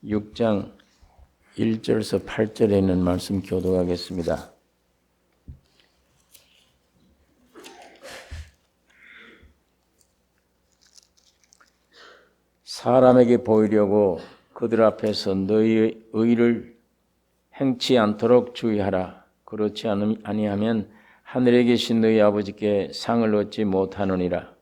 6장 1절에서 8절에 있는 말씀 교독하겠습니다. 사람에게 보이려고 그들 앞에서 너희의 의를 행치 않도록 주의하라. 그렇지 아니하면 하늘에 계신 너희 아버지께 상을 얻지 못하느니라.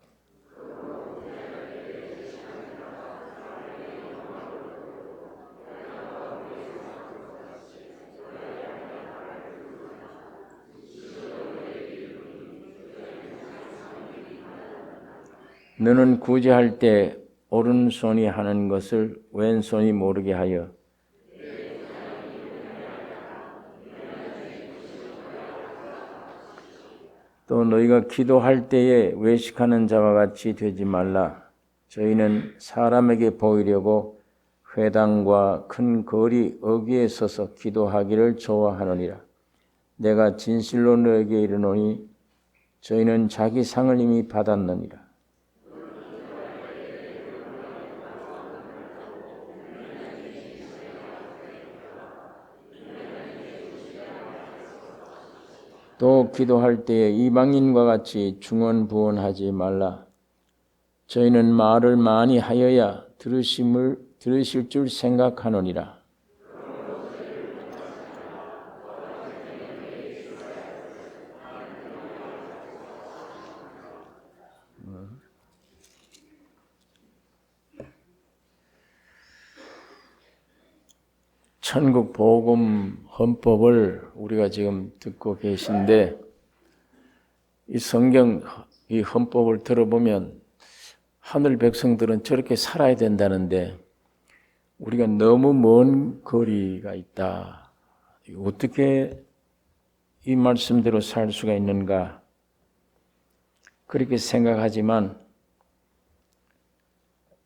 너는 구제할 때 오른손이 하는 것을 왼손이 모르게 하여 또 너희가 기도할 때에 외식하는 자와 같이 되지 말라. 저희는 사람에게 보이려고 회당과 큰 거리 어귀에 서서 기도하기를 좋아하느니라. 내가 진실로 너에게 이르노니 저희는 자기 상을 이미 받았느니라. 또 기도할 때에 이방인과 같이 중언부언하지 말라. 저희는 말을 많이 하여야 들으실 줄 생각하노니라. 천국 복음 헌법을 우리가 지금 듣고 계신데 이 성경 이 헌법을 들어보면 하늘 백성들은 저렇게 살아야 된다는데 우리가 너무 먼 거리가 있다. 어떻게 이 말씀대로 살 수가 있는가? 그렇게 생각하지만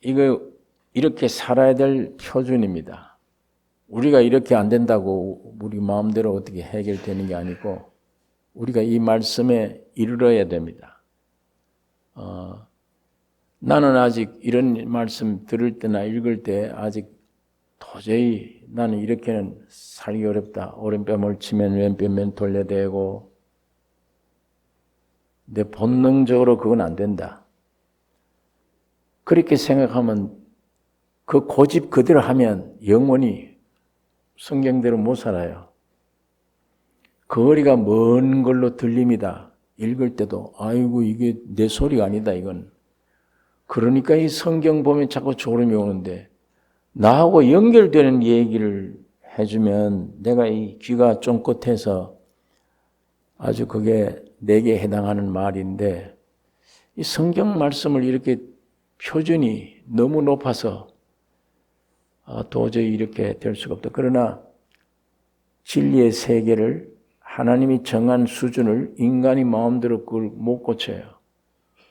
이거 이렇게 살아야 될 표준입니다. 우리가 이렇게 안 된다고 우리 마음대로 어떻게 해결되는 게 아니고 우리가 이 말씀에 이르러야 됩니다. 나는 아직 이런 말씀 들을 때나 읽을 때 아직 도저히 나는 이렇게는 살기 어렵다. 오른뺨을 치면 왼뺨은 돌려대고 내 본능적으로 그건 안 된다. 그렇게 생각하면 그 고집 그대로 하면 영원히 성경대로 못 살아요. 거리가 먼 걸로 들립니다. 읽을 때도 아이고 이게 내 소리가 아니다 이건. 그러니까 이 성경 보면 자꾸 졸음이 오는데 나하고 연결되는 얘기를 해주면 내가 이 귀가 쫑긋해서 아주 그게 내게 해당하는 말인데 이 성경 말씀을 이렇게 표준이 너무 높아서 도저히 이렇게 될 수가 없다. 그러나 진리의 세계를 하나님이 정한 수준을 인간이 마음대로 그걸 못 고쳐요.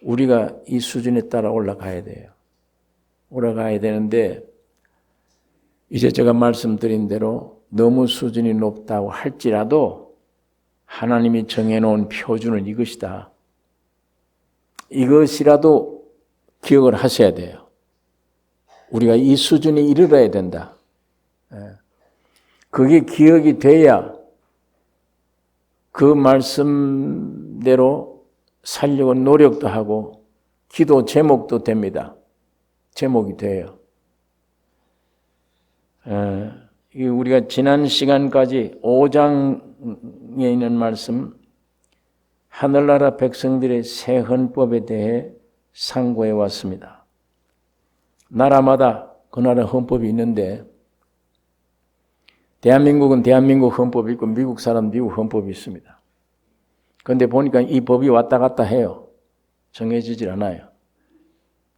우리가 이 수준에 따라 올라가야 돼요. 올라가야 되는데 이제 제가 말씀드린 대로 너무 수준이 높다고 할지라도 하나님이 정해놓은 표준은 이것이다. 이것이라도 기억을 하셔야 돼요. 우리가 이 수준에 이르러야 된다. 그게 기억이 돼야 그 말씀대로 살려고 노력도 하고 기도 제목도 됩니다. 제목이 돼요. 우리가 지난 시간까지 5장에 있는 말씀 하늘나라 백성들의 새 헌법에 대해 상고해 왔습니다. 나라마다 그 나라 헌법이 있는데 대한민국은 대한민국 헌법이 있고 미국 사람 미국 헌법이 있습니다. 그런데 보니까 이 법이 왔다 갔다 해요. 정해지질 않아요.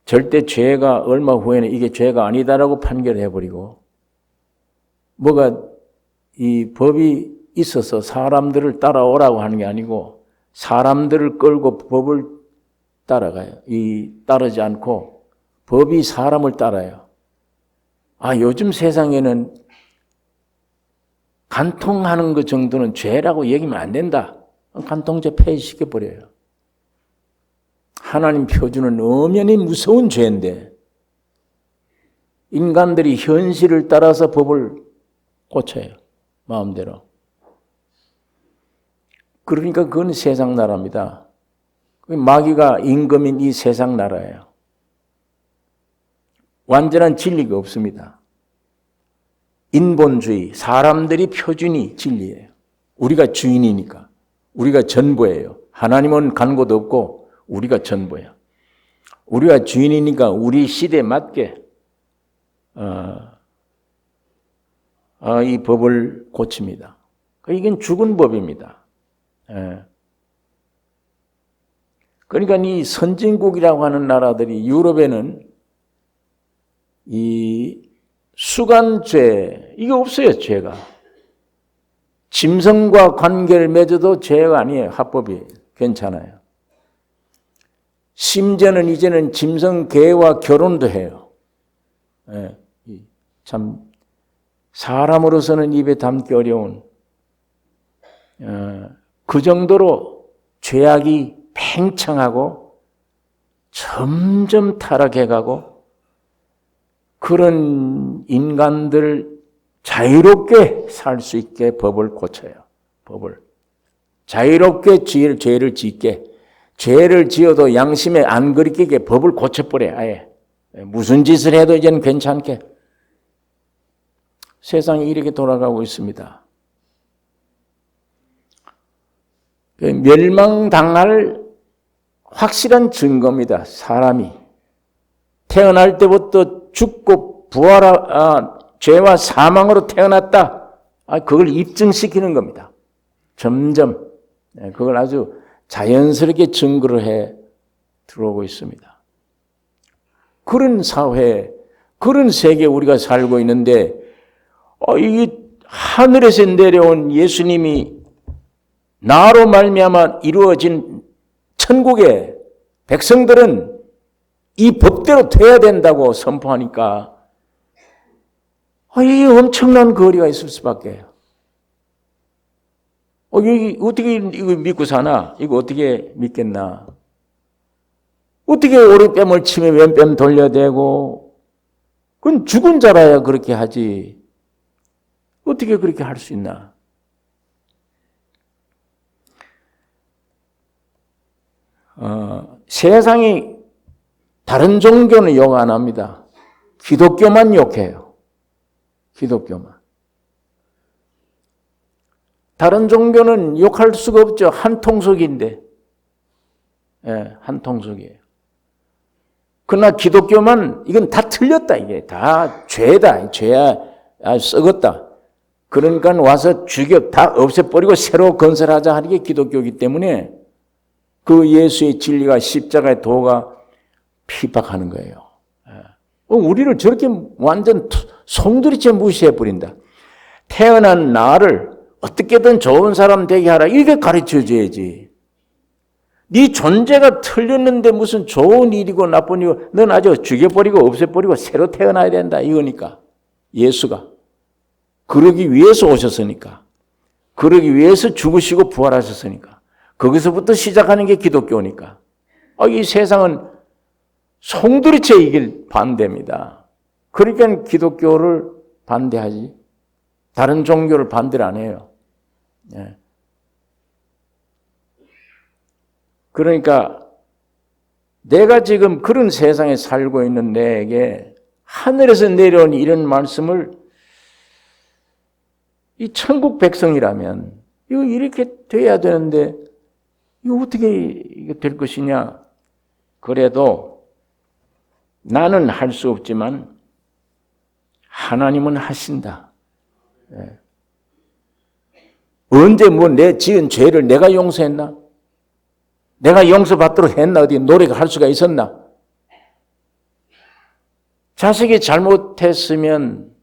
절대 죄가 얼마 후에는 이게 죄가 아니다라고 판결해버리고 뭐가 이 법이 있어서 사람들을 따라오라고 하는 게 아니고 사람들을 끌고 법을 따라가요. 따르지 않고 법이 사람을 따라요. 요즘 세상에는 간통하는 것 정도는 죄라고 얘기하면 안 된다. 간통죄 폐지시켜버려요. 하나님 표준은 엄연히 무서운 죄인데 인간들이 현실을 따라서 법을 고쳐요. 마음대로. 그러니까 그건 세상 나라입니다. 마귀가 임금인 이 세상 나라예요. 완전한 진리가 없습니다. 인본주의, 사람들이 표준이 진리예요. 우리가 주인이니까. 우리가 전부예요. 하나님은 간 곳 없고 우리가 전부예요. 우리가 주인이니까 우리 시대에 맞게 이 법을 고칩니다. 이건 죽은 법입니다. 그러니까 이 선진국이라고 하는 나라들이 유럽에는 이 수간죄 이게 없어요. 죄가 짐승과 관계를 맺어도 죄가 아니에요. 합법이에요. 괜찮아요. 심지어는 이제는 짐승 개와 결혼도 해요. 참 사람으로서는 입에 담기 어려운 그 정도로 죄악이 팽창하고 점점 타락해가고 그런 인간들 자유롭게 살 수 있게 법을 고쳐요. 법을. 자유롭게 죄를 짓게. 죄를 지어도 양심에 안 그리게 법을 고쳐버려요. 아예. 무슨 짓을 해도 이제는 괜찮게. 세상이 이렇게 돌아가고 있습니다. 멸망당할 확실한 증거입니다. 사람이. 태어날 때부터 죽고 죄와 사망으로 태어났다. 그걸 입증시키는 겁니다. 점점. 그걸 아주 자연스럽게 증거를 해 들어오고 있습니다. 그런 사회, 그런 세계에 우리가 살고 있는데, 이게 하늘에서 내려온 예수님이 나로 말미암아 이루어진 천국의 백성들은 이 법대로 돼야 된다고 선포하니까 이 엄청난 거리가 있을 수밖에. 여기 어떻게 이거 믿고 사나? 이거 어떻게 믿겠나? 어떻게 오른뺨을 치며 왼뺨 돌려대고? 그건 죽은 자라야 그렇게 하지. 어떻게 그렇게 할 수 있나? 세상이 다른 종교는 욕 안 합니다. 기독교만 욕해요. 기독교만. 다른 종교는 욕할 수가 없죠. 한 통속인데. 한 통속이에요. 그러나 기독교만 이건 다 틀렸다. 이게 다 죄다. 죄야 썩었다. 그러니까 와서 죽여 다 없애버리고 새로 건설하자 하는 게 기독교이기 때문에 그 예수의 진리가 십자가의 도가 핍박하는 거예요. 우리를 저렇게 완전 송두리째 무시해버린다. 태어난 나를 어떻게든 좋은 사람 되게 하라. 이렇게 가르쳐줘야지. 네 존재가 틀렸는데 무슨 좋은 일이고 나쁜 일이고 넌 아주 죽여버리고 없애버리고 새로 태어나야 된다. 이거니까. 예수가. 그러기 위해서 오셨으니까. 그러기 위해서 죽으시고 부활하셨으니까. 거기서부터 시작하는 게 기독교니까. 이 세상은 송두리째 이길 반대입니다. 그러니까 기독교를 반대하지. 다른 종교를 반대를 안 해요. 그러니까 내가 지금 그런 세상에 살고 있는 내게 하늘에서 내려온 이런 말씀을 이 천국 백성이라면 이거 이렇게 돼야 되는데 이거 어떻게 될 것이냐. 그래도 나는 할 수 없지만 하나님은 하신다. 언제 내 지은 죄를 내가 용서했나? 내가 용서받도록 했나? 어디 노력을 할 수가 있었나? 자식이 잘못했으면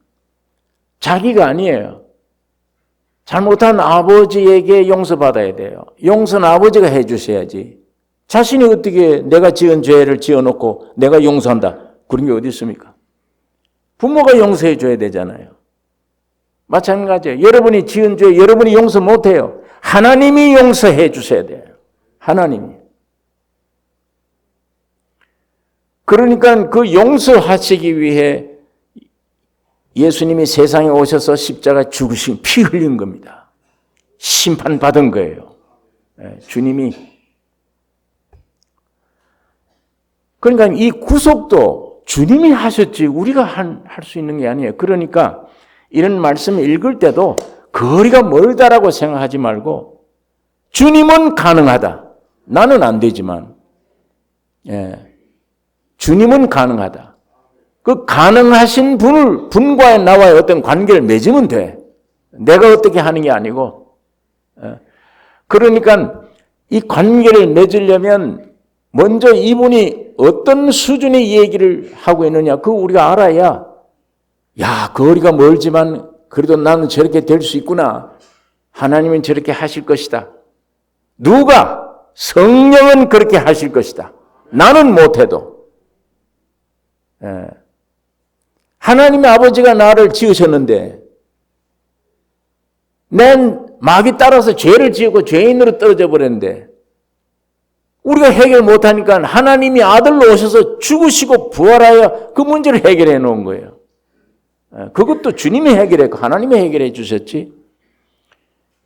자기가 아니에요. 잘못한 아버지에게 용서받아야 돼요. 용서는 아버지가 해 주셔야지. 자신이 어떻게 내가 지은 죄를 지어놓고 내가 용서한다. 그런 게 어디 있습니까? 부모가 용서해 줘야 되잖아요. 마찬가지예요. 여러분이 지은 죄 여러분이 용서 못해요. 하나님이 용서해 주셔야 돼요. 하나님이. 그러니까 그 용서하시기 위해 예수님이 세상에 오셔서 십자가 죽으신 피 흘린 겁니다. 심판받은 거예요. 주님이. 그러니까 이 구속도 주님이 하셨지 우리가 할 수 있는 게 아니에요. 그러니까 이런 말씀 읽을 때도 거리가 멀다라고 생각하지 말고 주님은 가능하다. 나는 안 되지만 주님은 가능하다. 그 가능하신 분과의 나와의 어떤 관계를 맺으면 돼. 내가 어떻게 하는 게 아니고. 그러니까 이 관계를 맺으려면 먼저 이분이 어떤 수준의 얘기를 하고 있느냐 그거 우리가 알아야 야 거리가 멀지만 그래도 나는 저렇게 될 수 있구나. 하나님은 저렇게 하실 것이다. 누가? 성령은 그렇게 하실 것이다. 나는 못해도. 하나님의 아버지가 나를 지으셨는데 난 마귀 따라서 죄를 지었고 죄인으로 떨어져 버렸는데 우리가 해결 못하니까 하나님이 아들로 오셔서 죽으시고 부활하여 그 문제를 해결해 놓은 거예요. 그것도 주님이 해결했고 하나님이 해결해 주셨지.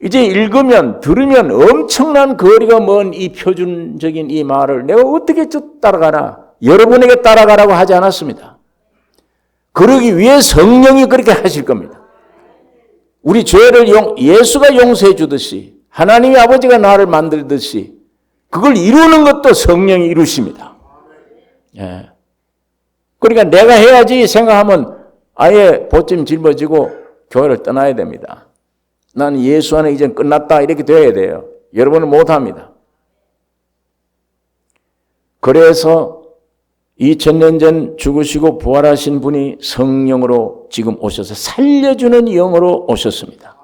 이제 읽으면 들으면 엄청난 거리가 먼 이 표준적인 이 말을 내가 어떻게 따라가나 여러분에게 따라가라고 하지 않았습니다. 그러기 위해 성령이 그렇게 하실 겁니다. 우리 죄를 예수가 용서해 주듯이 하나님의 아버지가 나를 만들듯이 그걸 이루는 것도 성령이 이루십니다. 그러니까 내가 해야지 생각하면 아예 보찜 짊어지고 교회를 떠나야 됩니다. 나는 예수 안에 이제 끝났다 이렇게 돼야 돼요. 여러분은 못합니다. 그래서 2000년 전 죽으시고 부활하신 분이 성령으로 지금 오셔서 살려주는 영으로 오셨습니다.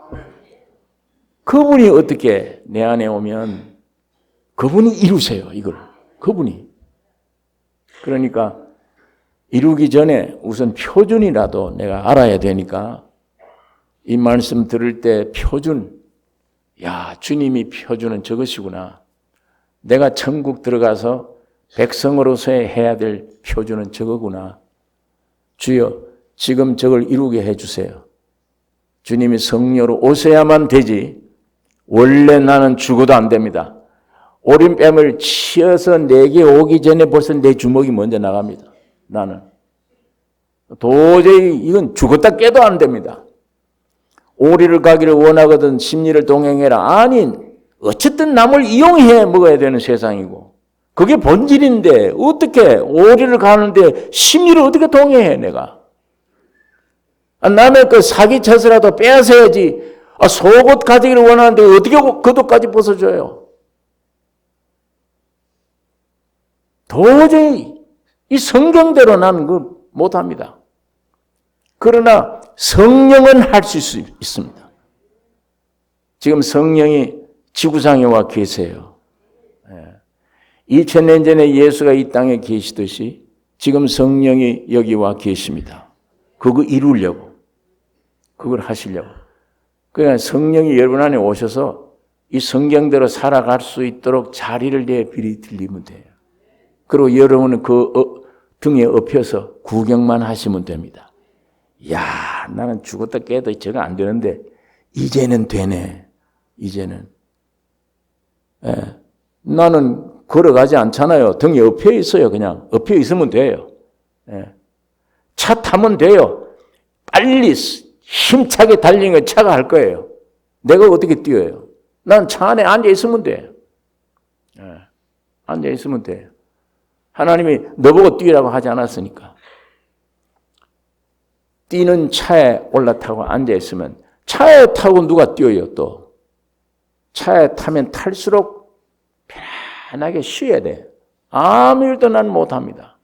그분이 어떻게 내 안에 오면 그분이 이루세요. 이걸. 그분이. 그러니까 이루기 전에 우선 표준이라도 내가 알아야 되니까 이 말씀 들을 때 표준, 야 주님이 표준은 저것이구나. 내가 천국 들어가서 백성으로서의 해야 될 표준은 저거구나. 주여 지금 저걸 이루게 해주세요. 주님이 성령으로 오셔야만 되지 원래 나는 죽어도 안 됩니다. 오른뺨을 치어서 내게 오기 전에 벌써 내 주먹이 먼저 나갑니다. 나는. 도저히 이건 죽었다 깨도 안 됩니다. 오리를 가기를 원하거든 심리를 동행해라. 아니 어쨌든 남을 이용해 먹어야 되는 세상이고 그게 본질인데 어떻게 오리를 가는데 심리를 어떻게 동행해 내가. 남의 그 사기쳐서라도 빼앗아야지. 속옷 가지기를 원하는데 어떻게 겉옷까지 벗어줘요. 도저히 이 성경대로 나는 그 못합니다. 그러나 성령은 할 수 있습니다. 지금 성령이 지구상에 와 계세요. 2000년 전에 예수가 이 땅에 계시듯이 지금 성령이 여기 와 계십니다. 그거 이루려고. 그걸 하시려고. 그러니까 성령이 여러분 안에 오셔서 이 성경대로 살아갈 수 있도록 자리를 내비리면 돼요. 그리고 여러분은 그 등에 엎혀서 구경만 하시면 됩니다. 야, 나는 죽었다 깨도 저거 안 되는데 이제는 되네. 이제는. 나는 걸어가지 않잖아요. 등에 엎여 있어요. 그냥 엎여 있으면 돼요. 차 타면 돼요. 빨리 힘차게 달리는 걸 차가 할 거예요. 내가 어떻게 뛰어요? 난 차 안에 앉아 있으면 돼요. 앉아 있으면 돼요. 하나님이 너보고 뛰라고 하지 않았으니까. 뛰는 차에 올라타고 앉아있으면 차에 타고 누가 뛰어요 또. 차에 타면 탈수록 편안하게 쉬어야 돼. 아무 일도 난 못합니다.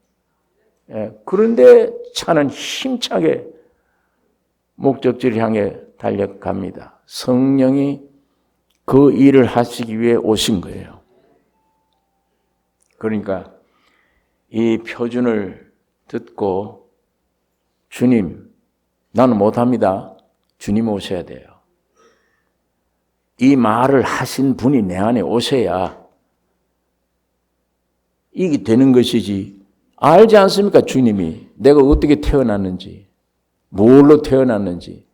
그런데 차는 힘차게 목적지를 향해 달려갑니다. 성령이 그 일을 하시기 위해 오신 거예요. 그러니까 이 표준을 듣고 주님, 나는 못합니다. 주님 오셔야 돼요. 이 말을 하신 분이 내 안에 오셔야 이게 되는 것이지. 알지 않습니까? 주님이 내가 어떻게 태어났는지, 뭘로 태어났는지.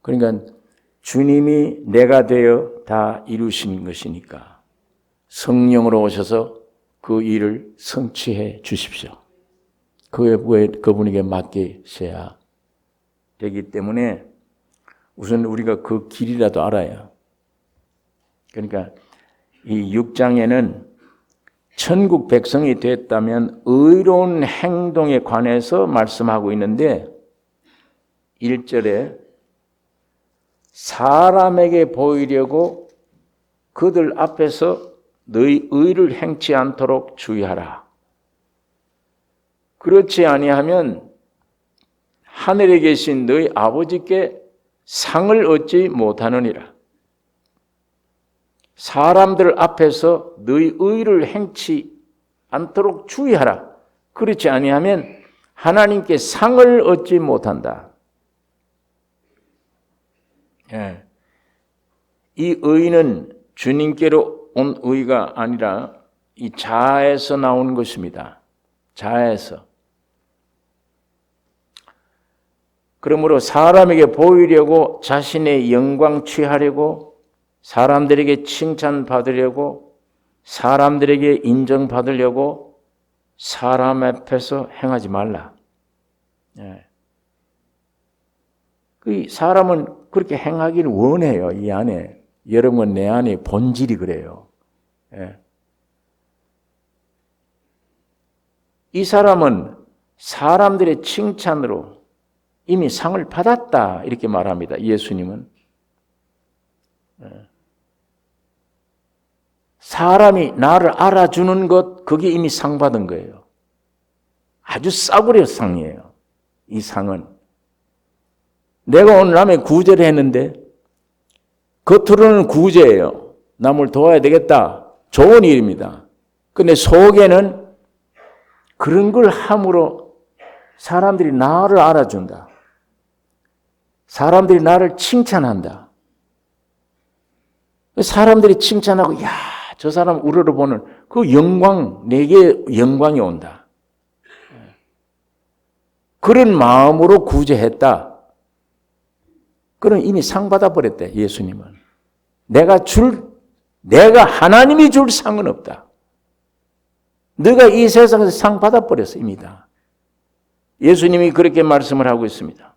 그러니까 주님이 내가 되어 다 이루신 것이니까 성령으로 오셔서 그 일을 성취해 주십시오. 그분에게 맡기셔야 되기 때문에 우선 우리가 그 길이라도 알아야. 그러니까 이 6장에는 천국 백성이 됐다면 의로운 행동에 관해서 말씀하고 있는데 1절에 사람에게 보이려고 그들 앞에서 너희 의를 행치 않도록 주의하라. 그렇지 아니하면 하늘에 계신 너희 아버지께 상을 얻지 못하느니라. 사람들 앞에서 너희 의를 행치 않도록 주의하라. 그렇지 아니하면 하나님께 상을 얻지 못한다. 예. 이 의는 주님께로 온 의가 아니라 이 자아에서 나오는 것입니다. 자아에서. 그러므로 사람에게 보이려고 자신의 영광 취하려고 사람들에게 칭찬받으려고 사람들에게 인정받으려고 사람 앞에서 행하지 말라. 예. 그 사람은 그렇게 행하기를 원해요. 이 안에. 여러분 내 안에 본질이 그래요. 예. 이 사람은 사람들의 칭찬으로 이미 상을 받았다 이렇게 말합니다. 예수님은. 사람이 나를 알아주는 것 그게 이미 상 받은 거예요. 아주 싸구려 상이에요. 이 상은. 내가 오늘 남의 구제를 했는데 겉으로는 구제예요. 남을 도와야 되겠다. 좋은 일입니다. 근데 속에는 그런 걸 함으로 사람들이 나를 알아준다. 사람들이 나를 칭찬한다. 사람들이 칭찬하고 야, 저 사람 우러러보는 그 영광, 내게 영광이 온다. 그런 마음으로 구제했다. 그럼 이미 상 받아버렸대, 예수님은. 내가 하나님이 줄 상은 없다. 너가 이 세상에서 상 받아버렸어, 이미 다. 예수님이 그렇게 말씀을 하고 있습니다.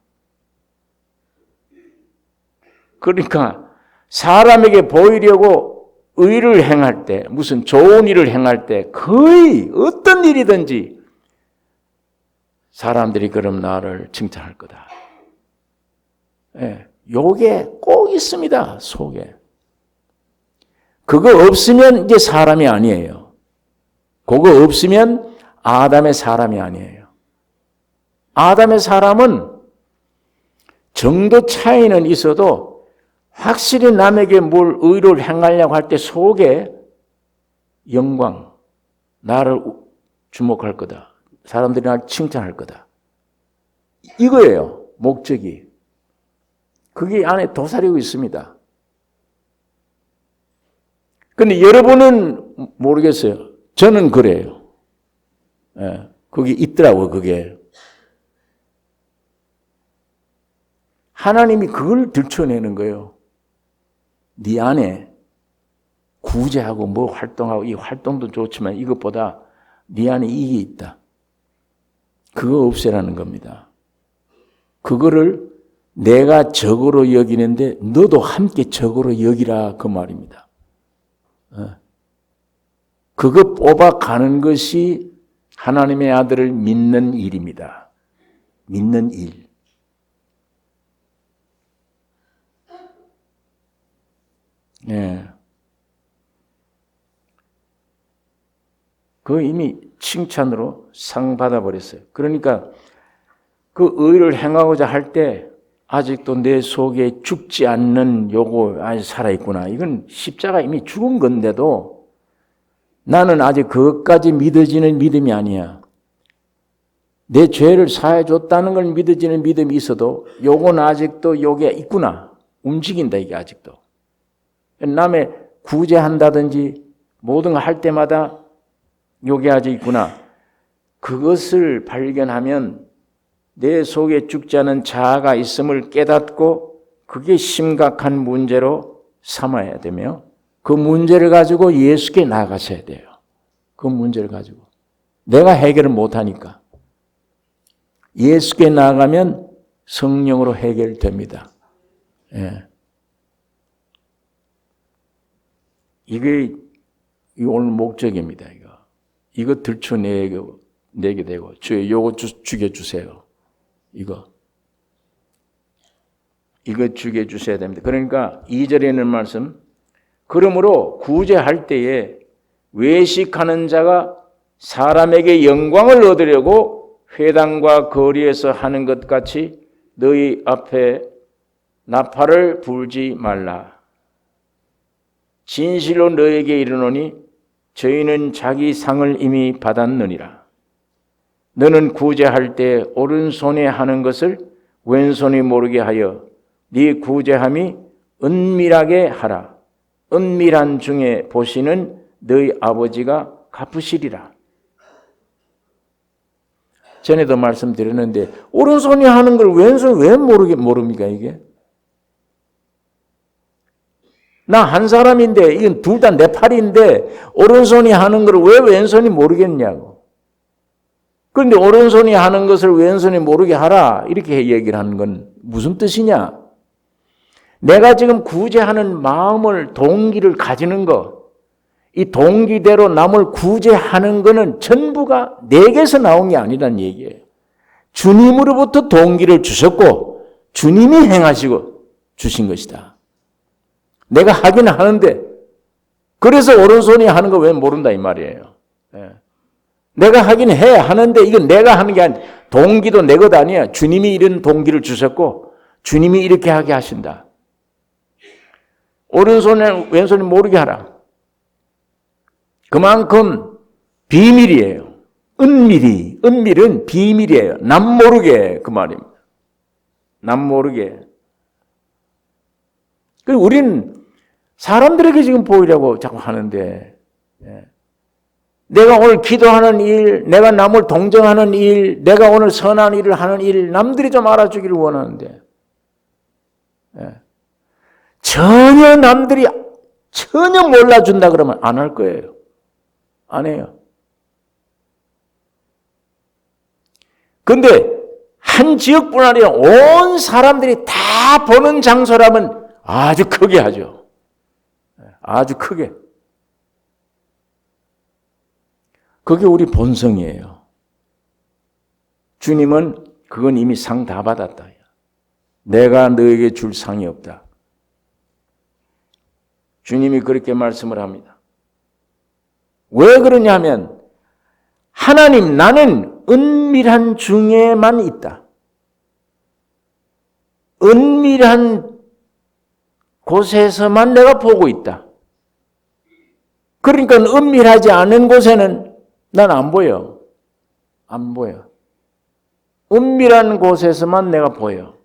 그러니까 사람에게 보이려고 의를 행할 때, 무슨 좋은 일을 행할 때 거의 어떤 일이든지 사람들이 그럼 나를 칭찬할 거다. 예, 요게 꼭 있습니다, 속에. 그거 없으면 이제 사람이 아니에요. 그거 없으면 아담의 사람이 아니에요. 아담의 사람은 정도 차이는 있어도 확실히 남에게 뭘 의로를 행하려고 할 때 속에 영광, 나를 주목할 거다. 사람들이 나를 칭찬할 거다. 이거예요, 목적이. 그게 안에 도사리고 있습니다. 근데 여러분은 모르겠어요. 저는 그래요. 예, 그게 있더라고요, 그게. 하나님이 그걸 들춰내는 거예요. 네 안에 구제하고 뭐 활동하고, 이 활동도 좋지만 이것보다 네 안에 이게 있다. 그거 없애라는 겁니다. 그거를 내가 적으로 여기는데 너도 함께 적으로 여기라 그 말입니다. 그거 뽑아가는 것이 하나님의 아들을 믿는 일입니다. 믿는 일. 예. 그 이미 칭찬으로 상 받아버렸어요. 그러니까 그 의를 행하고자 할 때 아직도 내 속에 죽지 않는 요거 아직 살아있구나. 이건 십자가 이미 죽은 건데도 나는 아직 그것까지 믿어지는 믿음이 아니야. 내 죄를 사해줬다는 걸 믿어지는 믿음이 있어도 요건 아직도 요게 있구나. 움직인다 이게 아직도. 남의 구제한다든지 모든 걸 할 때마다 요게 아직 있구나. 그것을 발견하면 내 속에 죽지 않은 자아가 있음을 깨닫고 그게 심각한 문제로 삼아야 되며 그 문제를 가지고 예수께 나아가셔야 돼요. 그 문제를 가지고. 내가 해결을 못하니까. 예수께 나아가면 성령으로 해결됩니다. 예. 이게 오늘 목적입니다. 이거 들춰내게 되고 주여 요거 죽여주세요. 이거 죽여주셔야 됩니다. 그러니까 2절에 있는 말씀 그러므로 구제할 때에 외식하는 자가 사람에게 영광을 얻으려고 회당과 거리에서 하는 것 같이 너희 앞에 나팔을 불지 말라. 진실로 너에게 이르노니 저희는 자기 상을 이미 받았느니라. 너는 구제할 때 오른손에 하는 것을 왼손이 모르게 하여 네 구제함이 은밀하게 하라. 은밀한 중에 보시는 너희 아버지가 갚으시리라. 전에도 말씀드렸는데 오른손이 하는 걸 왼손이 왜 모릅니까 이게? 나 한 사람인데 이건 둘 다 내 팔인데 오른손이 하는 걸 왜 왼손이 모르겠냐고. 그런데 오른손이 하는 것을 왼손이 모르게 하라 이렇게 얘기를 하는 건 무슨 뜻이냐? 내가 지금 구제하는 마음을 동기를 가지는 거, 이 동기대로 남을 구제하는 거는 전부가 내게서 나온 게 아니란 얘기예요. 주님으로부터 동기를 주셨고 주님이 행하시고 주신 것이다. 내가 하긴 하는데 그래서 오른손이 하는 거 왜 모른다 이 말이에요. 내가 하긴 하는데 이건 내가 하는 게 아니야. 동기도 내 것 아니야. 주님이 이런 동기를 주셨고 주님이 이렇게 하게 하신다. 오른손에 왼손이 모르게 하라. 그만큼 비밀이에요. 은밀은 비밀이에요. 남 모르게 그 말입니다. 남 모르게. 우리는 사람들에게 지금 보이려고 자꾸 하는데 내가 오늘 기도하는 일, 내가 남을 동정하는 일, 내가 오늘 선한 일을 하는 일 남들이 좀 알아주기를 원하는데 전혀 남들이 전혀 몰라준다 그러면 안 할 거예요. 안 해요. 그런데 한 지역뿐 아니라 온 사람들이 다 보는 장소라면 아주 크게 하죠. 아주 크게. 그게 우리 본성이에요. 주님은 그건 이미 상 다 받았다. 내가 너에게 줄 상이 없다. 주님이 그렇게 말씀을 합니다. 왜 그러냐면 하나님 나는 은밀한 중에만 있다. 은밀한 곳에서만 내가 보고 있다. 그러니까 은밀하지 않은 곳에는 난 안 보여. 안 보여. 은밀한 곳에서만 내가 보여.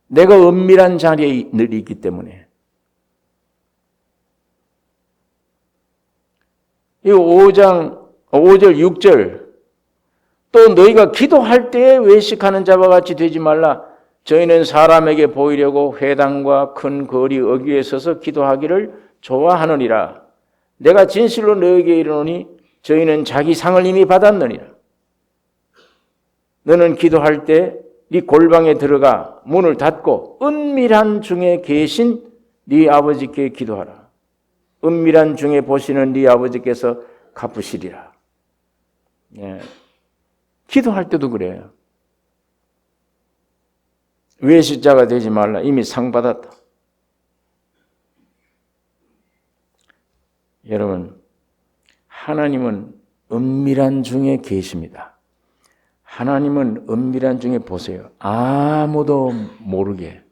내가 은밀한 자리에 늘 있기 때문에. 이 5절, 6절 또 너희가 기도할 때에 외식하는 자와 같이 되지 말라. 저희는 사람에게 보이려고 회당과 큰 거리 어귀에 서서 기도하기를 좋아하느니라. 내가 진실로 너에게 이르노니 저희는 자기 상을 이미 받았느니라. 너는 기도할 때 네 골방에 들어가 문을 닫고 은밀한 중에 계신 네 아버지께 기도하라. 은밀한 중에 보시는 네 아버지께서 갚으시리라. 예. 기도할 때도 그래요. 외식자가 되지 말라. 이미 상 받았다. 여러분, 하나님은 은밀한 중에 계십니다. 하나님은 은밀한 중에 보세요. 아무도 모르게.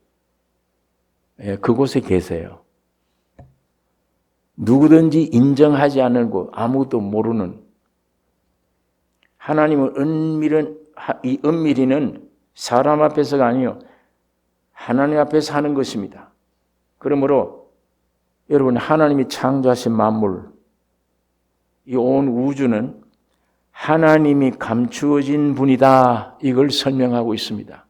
예, 그곳에 계세요. 누구든지 인정하지 않고 아무도 모르는 하나님은 이 은밀히는 사람 앞에서가 아니요 하나님 앞에서 하는 것입니다. 그러므로 여러분 하나님이 창조하신 만물 이 온 우주는 하나님이 감추어진 분이다. 이걸 설명하고 있습니다.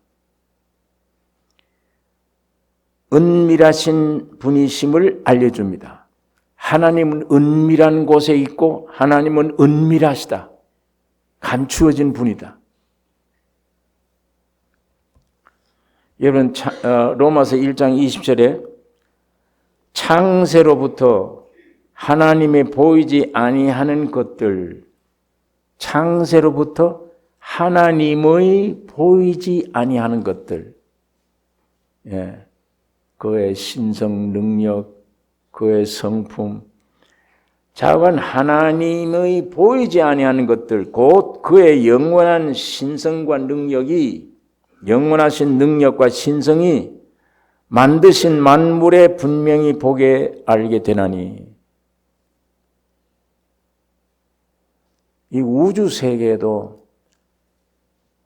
은밀하신 분이심을 알려줍니다. 하나님은 은밀한 곳에 있고 하나님은 은밀하시다. 감추어진 분이다. 여러분 로마서 1장 20절에 창세로부터 하나님의 보이지 아니하는 것들, 창세로부터 하나님의 보이지 아니하는 것들, 그의 신성 능력, 그의 성품, 자관 하나님의 보이지 아니하는 것들, 곧 그의 영원한 신성과 능력이, 영원하신 능력과 신성이 만드신 만물에 분명히 보게 알게 되나니, 이 우주 세계에도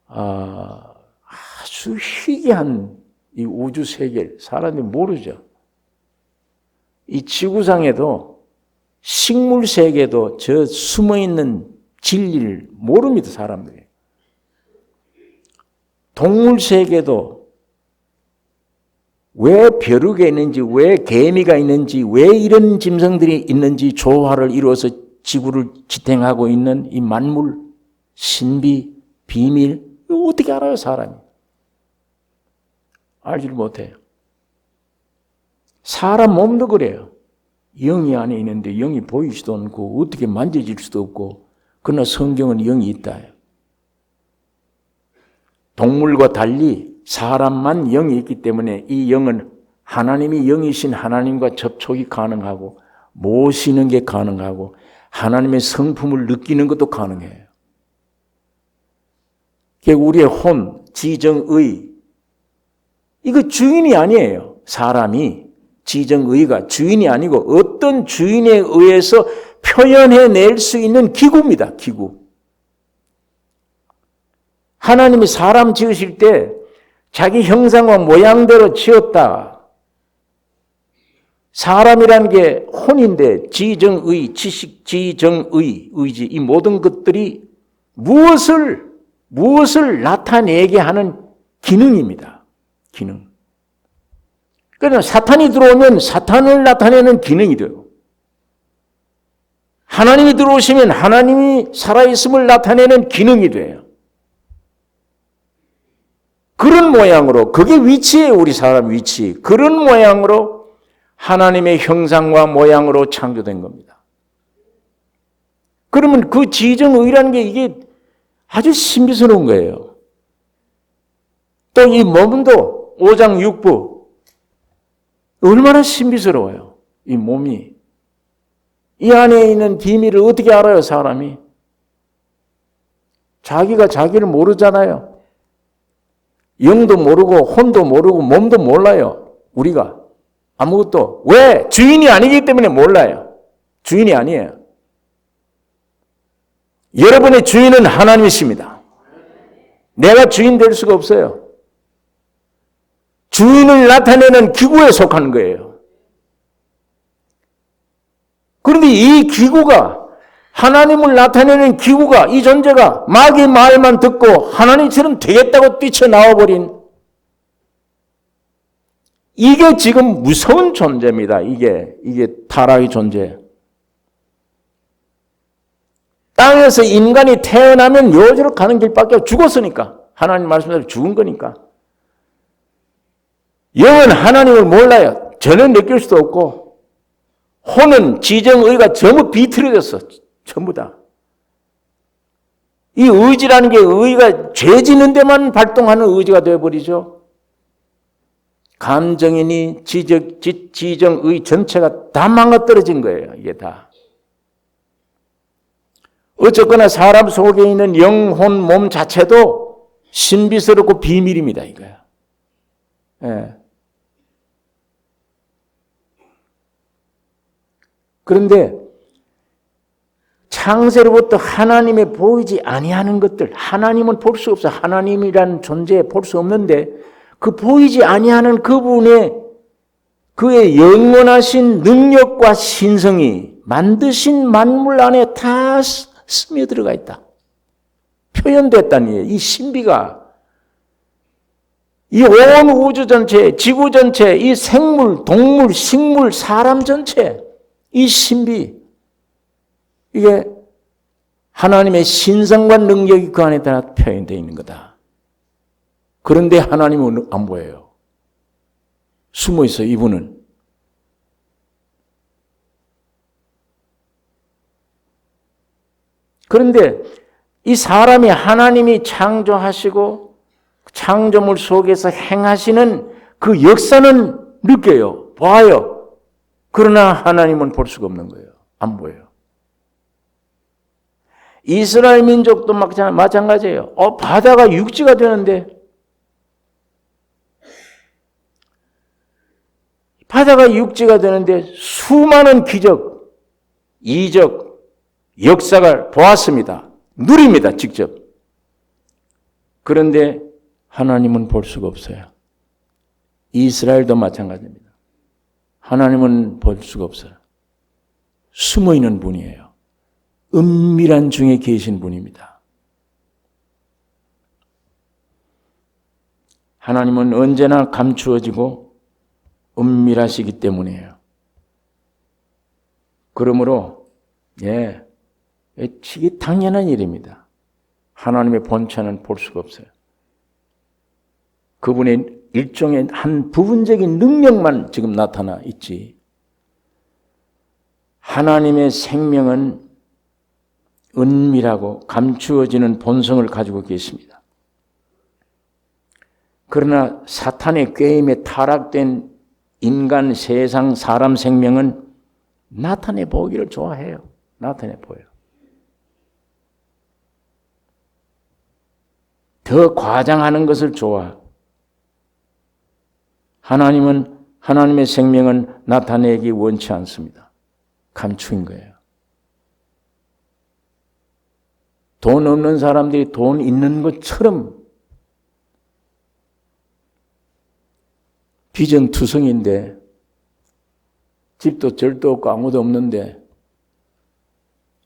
아주 희귀한 이 우주 세계를 사람들이 모르죠. 이 지구상에도 식물 세계도 저 숨어있는 진리를 모릅니다, 사람들이. 동물 세계도 왜 벼룩이 있는지, 왜 개미가 있는지, 왜 이런 짐승들이 있는지 조화를 이루어서 지구를 지탱하고 있는 이 만물, 신비, 비밀, 이거 어떻게 알아요, 사람이? 알지를 못해요. 사람 몸도 그래요. 영이 안에 있는데 영이 보이지도 않고 어떻게 만져질 수도 없고, 그러나 성경은 영이 있다. 동물과 달리 사람만 영이 있기 때문에 이 영은 하나님이 영이신 하나님과 접촉이 가능하고 모시는 게 가능하고 하나님의 성품을 느끼는 것도 가능해요. 우리의 혼, 지정의, 이거 주인이 아니에요. 사람이 지정의가 주인이 아니고 어떤 주인에 의해서 표현해낼 수 있는 기구입니다. 기구. 하나님이 사람 지으실 때 자기 형상과 모양대로 지었다. 사람이라는 게 혼인데 지정의, 지식, 지정의, 의지, 이 모든 것들이 무엇을 나타내게 하는 기능입니다. 기능. 그러나 사탄이 들어오면 사탄을 나타내는 기능이 돼요. 하나님이 들어오시면 하나님이 살아있음을 나타내는 기능이 돼요. 그런 모양으로, 그게 위치예요, 우리 사람 위치. 그런 모양으로 하나님의 형상과 모양으로 창조된 겁니다. 그러면 그 지정의라는 게 이게 아주 신비스러운 거예요. 또 이 몸도 5장 6부 얼마나 신비스러워요. 이 몸이. 이 안에 있는 비밀을 어떻게 알아요, 사람이? 자기가 자기를 모르잖아요. 영도 모르고 혼도 모르고 몸도 몰라요. 우리가 아무것도. 왜? 주인이 아니기 때문에 몰라요. 주인이 아니에요. 여러분의 주인은 하나님이십니다. 내가 주인 될 수가 없어요. 주인을 나타내는 기구에 속하는 거예요. 그런데 이 기구가, 하나님을 나타내는 기구가, 이 존재가 마귀의 말만 듣고 하나님처럼 되겠다고 뛰쳐나와버린, 이게 지금 무서운 존재입니다. 이게 타락의 존재. 땅에서 인간이 태어나면 요지로 가는 길밖에 죽었으니까. 하나님 말씀대로 죽은 거니까. 영은 하나님을 몰라요. 전혀 느낄 수도 없고, 혼은 지정의가 전부 비틀어졌어. 전부 다. 이 의지라는 게 의가 죄 짓는 데만 발동하는 의지가 되어버리죠. 감정이니 지정의 전체가 다 망가떨어진 거예요. 이게 다. 어쨌거나 사람 속에 있는 영혼 몸 자체도 신비스럽고 비밀입니다. 이거야. 예. 그런데 창세로부터 하나님의 보이지 아니하는 것들, 하나님은 볼 수 없어. 하나님이라는 존재에 볼 수 없는데 그 보이지 아니하는 그분의 그의 영원하신 능력과 신성이 만드신 만물 안에 다 스며들어가 있다. 표현됐다니 이 신비가 이 온 우주 전체, 지구 전체, 이 생물, 동물, 식물, 사람 전체 이 신비 이게 하나님의 신성과 능력이 그 안에 따라 표현되어 있는 거다. 그런데 하나님은 안 보여요. 숨어 있어 이분은. 그런데 이 사람이 하나님이 창조하시고 창조물 속에서 행하시는 그 역사는 느껴요. 봐요. 그러나 하나님은 볼 수가 없는 거예요. 안 보여요. 이스라엘 민족도 마찬가지예요. 바다가 육지가 되는데 수많은 기적, 이적, 역사를 보았습니다. 누립니다, 직접. 그런데 하나님은 볼 수가 없어요. 이스라엘도 마찬가지입니다. 하나님은 볼 수가 없어요. 숨어 있는 분이에요. 은밀한 중에 계신 분입니다. 하나님은 언제나 감추어지고 은밀하시기 때문이에요. 그러므로 이게 당연한 일입니다. 하나님의 본체는 볼 수가 없어요. 그분의 일종의 한 부분적인 능력만 지금 나타나 있지. 하나님의 생명은 은밀하고 감추어지는 본성을 가지고 계십니다. 그러나 사탄의 꾀임에 타락된 인간, 세상, 사람 생명은 나타내 보기를 좋아해요. 나타내 보여요. 더 과장하는 것을 좋아해요. 하나님의 생명은 나타내기 원치 않습니다. 감추인 거예요. 돈 없는 사람들이 돈 있는 것처럼 비전투성인데 집도 절도 없고 아무도 없는데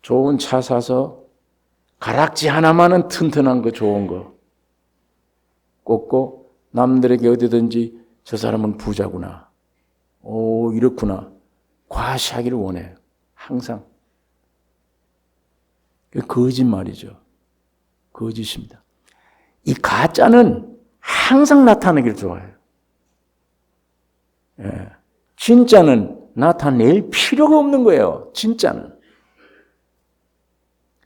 좋은 차 사서 가락지 하나만은 튼튼한 거 좋은 거 꽂고 남들에게 어디든지 저 사람은 부자구나. 이렇구나. 과시하기를 원해요. 항상. 거짓말이죠. 거짓입니다. 이 가짜는 항상 나타나기를 좋아해요. 진짜는 나타낼 필요가 없는 거예요.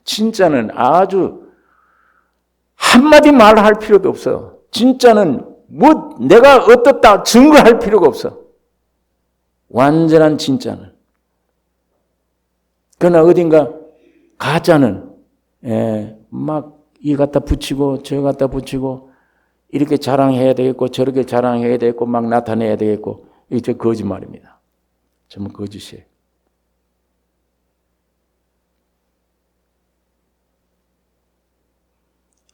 진짜는 아주 한마디 말할 필요도 없어요. 진짜는 내가 어떻다 증거할 필요가 없어. 완전한 진짜는. 그러나 어딘가 가짜는 막 이 갖다 붙이고 저 갖다 붙이고 이렇게 자랑해야 되겠고 저렇게 자랑해야 되겠고 막 나타내야 되겠고 이게 거짓말입니다. 전부 거짓이에요.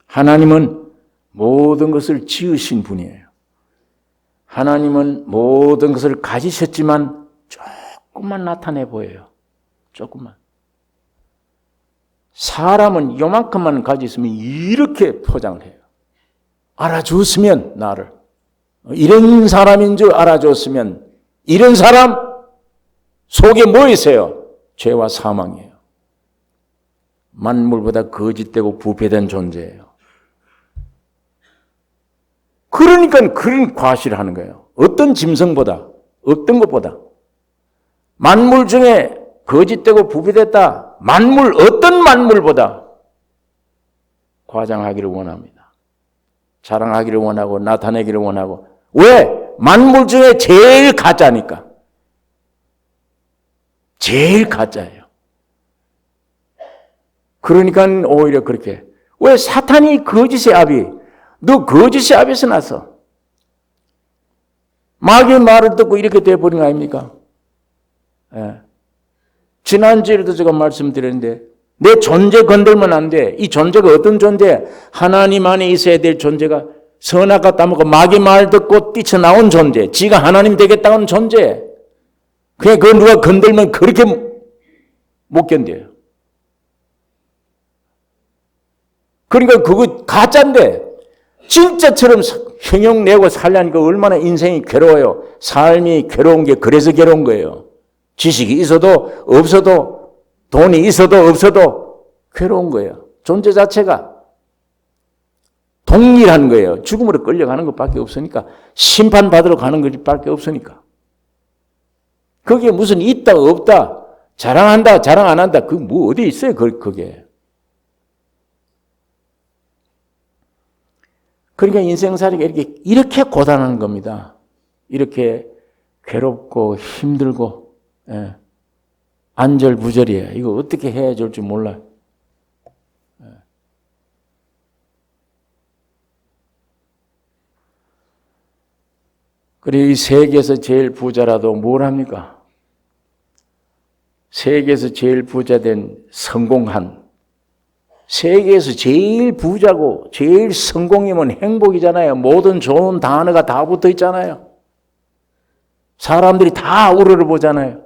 하나님은 모든 것을 지으신 분이에요. 하나님은 모든 것을 가지셨지만 조금만 나타내 보여요. 조금만. 사람은 요만큼만 가지셨으면 이렇게 포장을 해요. 알아줬으면 나를. 이런 사람인 줄 알아줬으면 이런 사람 속에 뭐 있어요? 죄와 사망이에요. 만물보다 거짓되고 부패된 존재예요. 그러니까 그런 과시를 하는 거예요. 어떤 짐승보다, 어떤 것보다. 만물 중에 거짓되고 부패됐다. 어떤 만물보다 과장하기를 원합니다. 자랑하기를 원하고 나타내기를 원하고. 왜? 만물 중에 제일 가짜니까. 제일 가짜예요. 그러니까 오히려 그렇게. 왜? 사탄이 거짓의 아비. 너 거짓의 아비에서 났어. 마귀의 말을 듣고 이렇게 돼버린 거 아닙니까? 지난주에도 제가 말씀드렸는데 내 존재 건들면 안 돼. 이 존재가 어떤 존재? 하나님 안에 있어야 될 존재가 선악과 따먹고 마귀 말 듣고 뛰쳐나온 존재. 지가 하나님 되겠다는 존재. 그냥 그거 누가 건들면 그렇게 못 견뎌요. 그러니까 그거 가짜인데 진짜처럼 형용 내고 살려니까 얼마나 인생이 괴로워요. 삶이 괴로운 게 그래서 괴로운 거예요. 지식이 있어도 없어도 돈이 있어도 없어도 괴로운 거예요. 존재 자체가 동일한 거예요. 죽음으로 끌려가는 것밖에 없으니까 심판받으러 가는 것밖에 없으니까. 그게 무슨 있다 없다 자랑한다 자랑 안 한다 그 뭐 어디 있어요 그게. 그러니까 인생살이가 이렇게 고단한 겁니다. 이렇게 괴롭고 힘들고 안절부절이에요. 이거 어떻게 해야 될지 몰라요. 그리고 이 세계에서 제일 부자라도 뭘 합니까? 세계에서 제일 부자된 성공한 세계에서 제일 부자고 제일 성공이면 행복이잖아요. 모든 좋은 단어가 다 붙어 있잖아요. 사람들이 다 우러러 보잖아요.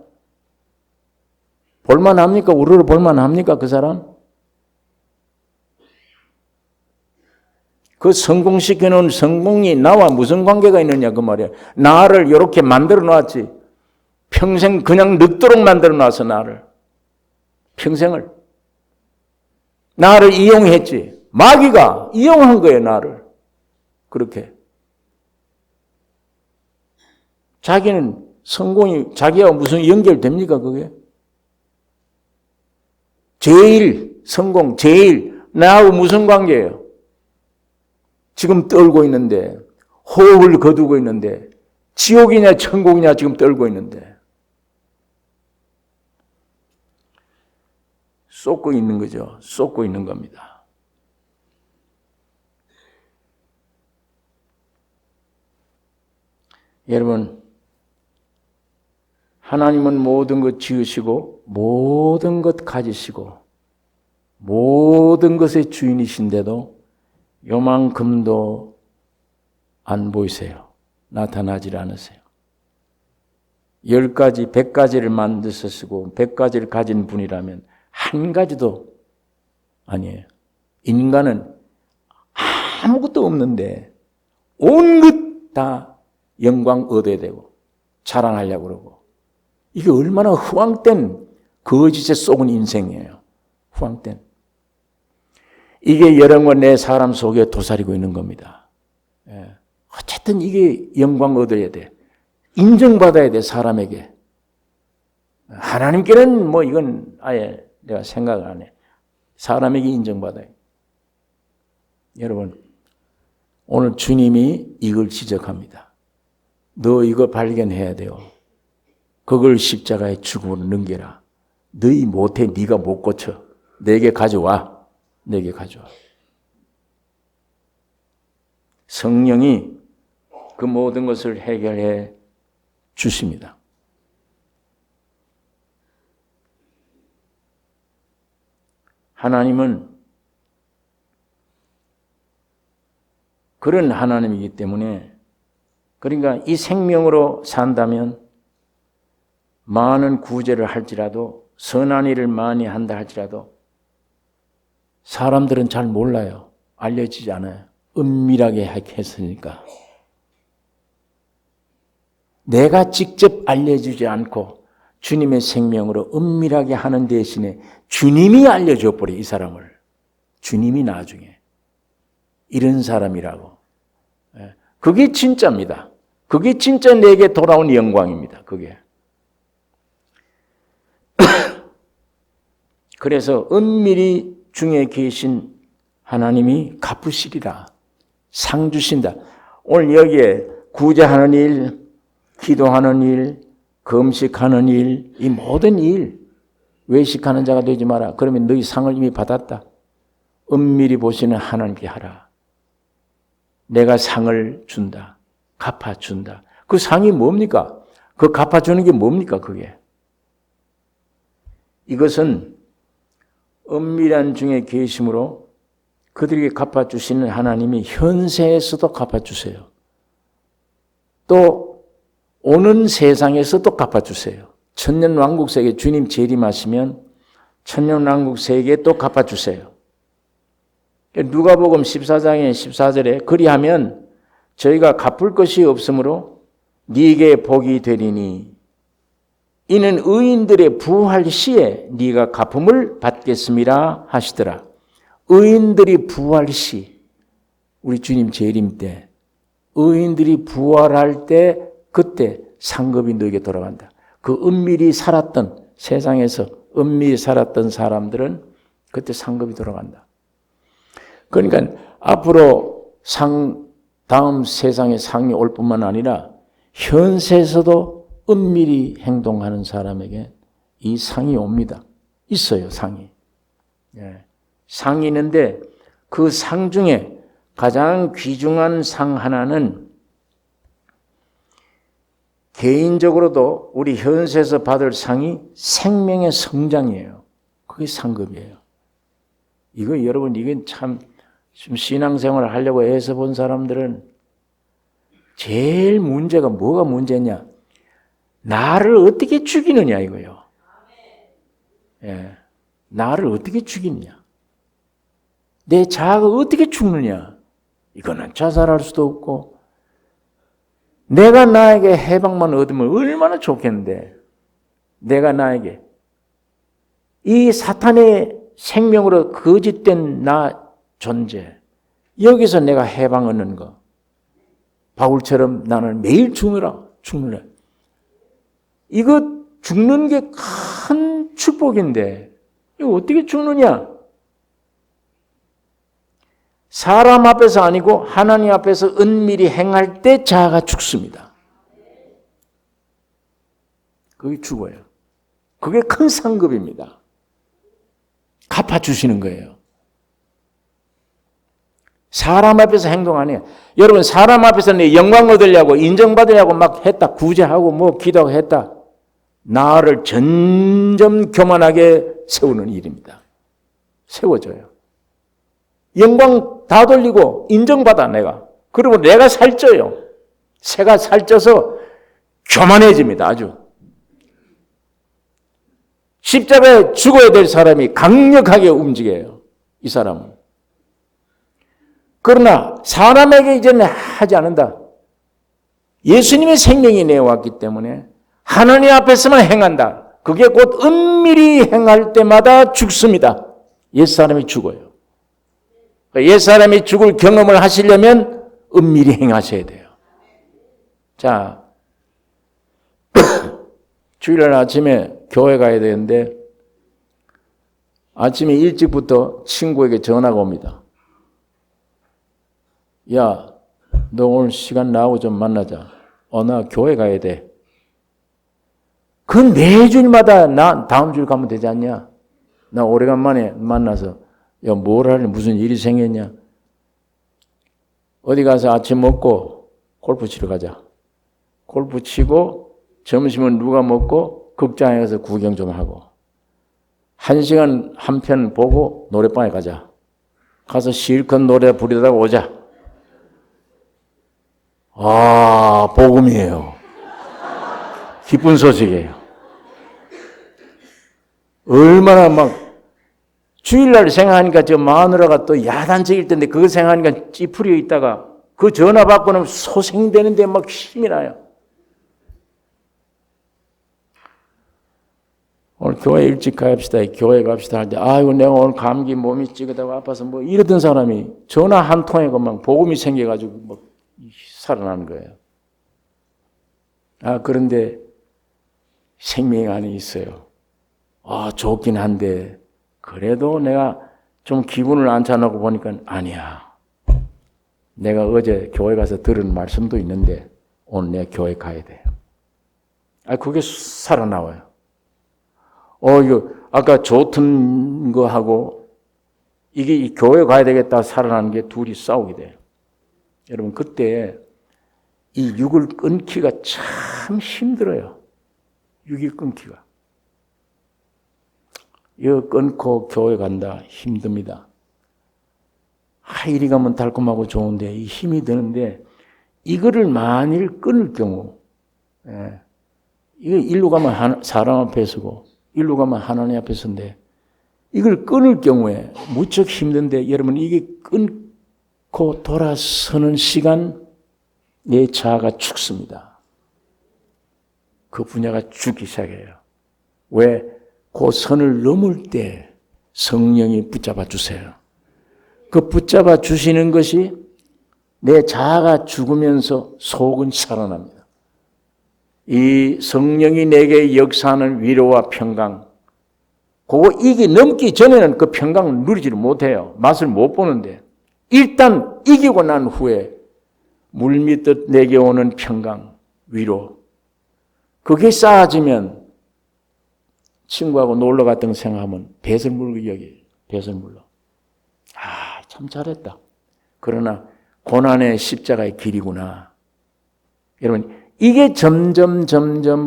볼만합니까? 우러러 볼만합니까? 그 사람? 그 성공시켜놓은 성공이 나와 무슨 관계가 있느냐 그 말이야. 나를 이렇게 만들어 놨지. 평생 그냥 늙도록 만들어 놨어 나를. 평생을. 나를 이용했지. 마귀가 이용한 거예요 나를. 그렇게. 자기는 성공이 자기와 무슨 연결됩니까 그게? 제일 성공, 제일 나하고 무슨 관계예요? 지금 떨고 있는데 호흡을 거두고 있는데 지옥이냐 천국이냐 지금 떨고 있는데 쏟고 있는 거죠. 쏟고 있는 겁니다. 여러분 하나님은 모든 것 지으시고 모든 것 가지시고 모든 것의 주인이신데도 요만큼도 안 보이세요. 나타나질 않으세요. 10가지, 100가지를 만드셨고 100가지를 가진 분이라면 한 가지도 아니에요. 인간은 아무것도 없는데 온 것 다 영광 얻어야 되고 자랑하려고 그러고 이게 얼마나 후황된 거짓에 속은 인생이에요. 후황된. 이게 여러분과 내 사람 속에 도사리고 있는 겁니다. 어쨌든 이게 영광 얻어야 돼. 인정받아야 돼 사람에게. 하나님께는 뭐 이건 아예 내가 생각을 안 해. 사람에게 인정받아요. 여러분 오늘 주님이 이걸 지적합니다. 너 이거 발견해야 돼요. 그걸 십자가의 죽음으로 넘겨라. 너희 못해 네가 못 고쳐. 내게 가져와. 내게 가져와. 성령이 그 모든 것을 해결해 주십니다. 하나님은 그런 하나님이기 때문에 그러니까 이 생명으로 산다면 많은 구제를 할지라도 선한 일을 많이 한다 할지라도 사람들은 잘 몰라요. 알려지지 않아요. 은밀하게 했으니까. 내가 직접 알려주지 않고 주님의 생명으로 은밀하게 하는 대신에 주님이 알려줘 버려 이 사람을. 주님이 나중에. 이런 사람이라고. 그게 진짜입니다. 그게 진짜 내게 돌아온 영광입니다. 그게. 그래서 은밀히 중에 계신 하나님이 갚으시리라. 상 주신다. 오늘 여기에 구제하는 일, 기도하는 일, 금식하는 일, 이 모든 일, 외식하는 자가 되지 마라. 그러면 너희 상을 이미 받았다. 은밀히 보시는 하나님께 하라. 내가 상을 준다. 갚아준다. 그 상이 뭡니까? 그 갚아주는 게 뭡니까? 그게. 이것은 은밀한 중에 계심으로 그들에게 갚아주시는 하나님이 현세에서도 갚아주세요. 또 오는 세상에서도 갚아주세요. 천년왕국세계 주님 재림하시면 천년왕국세계에 또 갚아주세요. 누가복음 14장의 14절에 그리하면 저희가 갚을 것이 없으므로 네게 복이 되리니 이는 의인들의 부활 시에 네가 갚음을 받겠음이라 하시더라. 의인들이 부활 시, 우리 주님 재림 때 의인들이 부활할 때 그때 상급이 너에게 돌아간다. 그 은밀히 살았던 세상에서 은밀히 살았던 사람들은 그때 상급이 돌아간다. 그러니까 앞으로 다음 세상에 상이 올 뿐만 아니라 현세에서도 은밀히 행동하는 사람에게 이 상이 옵니다. 있어요, 상이. 예. 상이 있는데 그 상 중에 가장 귀중한 상 하나는 개인적으로도 우리 현세에서 받을 상이 생명의 성장이에요. 그게 상급이에요. 이거 여러분, 이건 참 신앙생활을 하려고 애써 본 사람들은 제일 문제가 뭐가 문제냐? 나를 어떻게 죽이느냐 이거요. 예, 나를 어떻게 죽이느냐? 내 자아가 어떻게 죽느냐? 이거는 자살할 수도 없고 내가 나에게 해방만 얻으면 얼마나 좋겠는데 내가 나에게 이 사탄의 생명으로 거짓된 나 존재 여기서 내가 해방 얻는 거 바울처럼 나는 매일 죽느라 이거 죽는 게 큰 축복인데 이거 어떻게 죽느냐? 사람 앞에서 아니고 하나님 앞에서 은밀히 행할 때 자아가 죽습니다. 그게 죽어요. 그게 큰 상급입니다. 갚아주시는 거예요. 사람 앞에서 행동 안 해요. 여러분 사람 앞에서 내 영광 얻으려고 인정받으려고 막 했다. 구제하고 뭐 기도하고 했다. 나를 점점 교만하게 세우는 일입니다. 세워져요. 영광 다 돌리고 인정받아 내가. 그리고 내가 살쪄요. 새가 살쪄서 교만해집니다. 아주. 십자가에 죽어야 될 사람이 강력하게 움직여요. 이 사람은. 그러나 사람에게 이제는 하지 않는다. 예수님의 생명이 내어왔기 때문에 하나님 앞에서만 행한다. 그게 곧 은밀히 행할 때마다 죽습니다. 옛사람이 죽어요. 옛사람이 죽을 경험을 하시려면 은밀히 행하셔야 돼요. 자, 주일날 아침에 교회 가야 되는데 아침에 일찍부터 친구에게 전화가 옵니다. 야, 너 오늘 시간 나오고 좀 만나자. 나 교회 가야 돼. 그 매주일마다 나 다음 주일 가면 되지 않냐? 나 오래간만에 만나서 야, 뭘 하려 무슨 일이 생겼냐? 어디 가서 아침 먹고 골프 치러 가자. 골프 치고 점심은 누가 먹고 극장에 가서 구경 좀 하고 1시간 한 편 보고 노래방에 가자. 가서 실컷 노래 부르다가 오자. 아, 복음이에요. 기쁜 소식이에요. 얼마나 막 주일날 생각하니까 저 마누라가 또 야단적일 텐데 그거 생각하니까 찌푸려 있다가 그 전화 받고는 소생되는데 막 힘이 나요. 오늘 교회 일찍 갑시다. 교회 갑시다 할 때 아이고 내가 오늘 감기 몸이 찌그다고 아파서 뭐 이러던 사람이 전화 한 통에 막 복음이 생겨가지고 막 살아나는 거예요. 아, 그런데 생명이 안에 있어요. 아, 좋긴 한데 그래도 내가 좀 기분을 안 차놓고 보니까 아니야. 내가 어제 교회 가서 들은 말씀도 있는데 오늘 내가 교회 가야 돼. 아, 그게 살아나와요. 이거 아까 좋던 거 하고 이게 이 교회 가야 되겠다 살아나는 게 둘이 싸우게 돼요. 여러분 그때 이 육을 끊기가 참 힘들어요. 육이 끊기가. 이거 끊고 교회 간다 힘듭니다. 이리 가면 달콤하고 좋은데 이 힘이 드는데 이거를 만일 끊을 경우 이거 일로 가면 사람 앞에 서고 일로 가면 하나님 앞에 서인데 이걸 끊을 경우에 무척 힘든데 여러분 이게 끊고 돌아서는 시간 내 자아가 죽습니다. 그 분야가 죽기 시작해요. 왜? 그 선을 넘을 때 성령이 붙잡아 주세요. 그 붙잡아 주시는 것이 내 자아가 죽으면서 속은 살아납니다. 이 성령이 내게 역사하는 위로와 평강, 그거 넘기 전에는 그 평강을 누리지를 못해요. 맛을 못 보는데 일단 이기고 난 후에 물밀듯 내게 오는 평강, 위로, 그게 쌓아지면 친구하고 놀러 갔던 거 생각하면 배설물로 여기 배설물로. 아, 참 잘했다. 그러나 고난의 십자가의 길이구나. 여러분, 이게 점점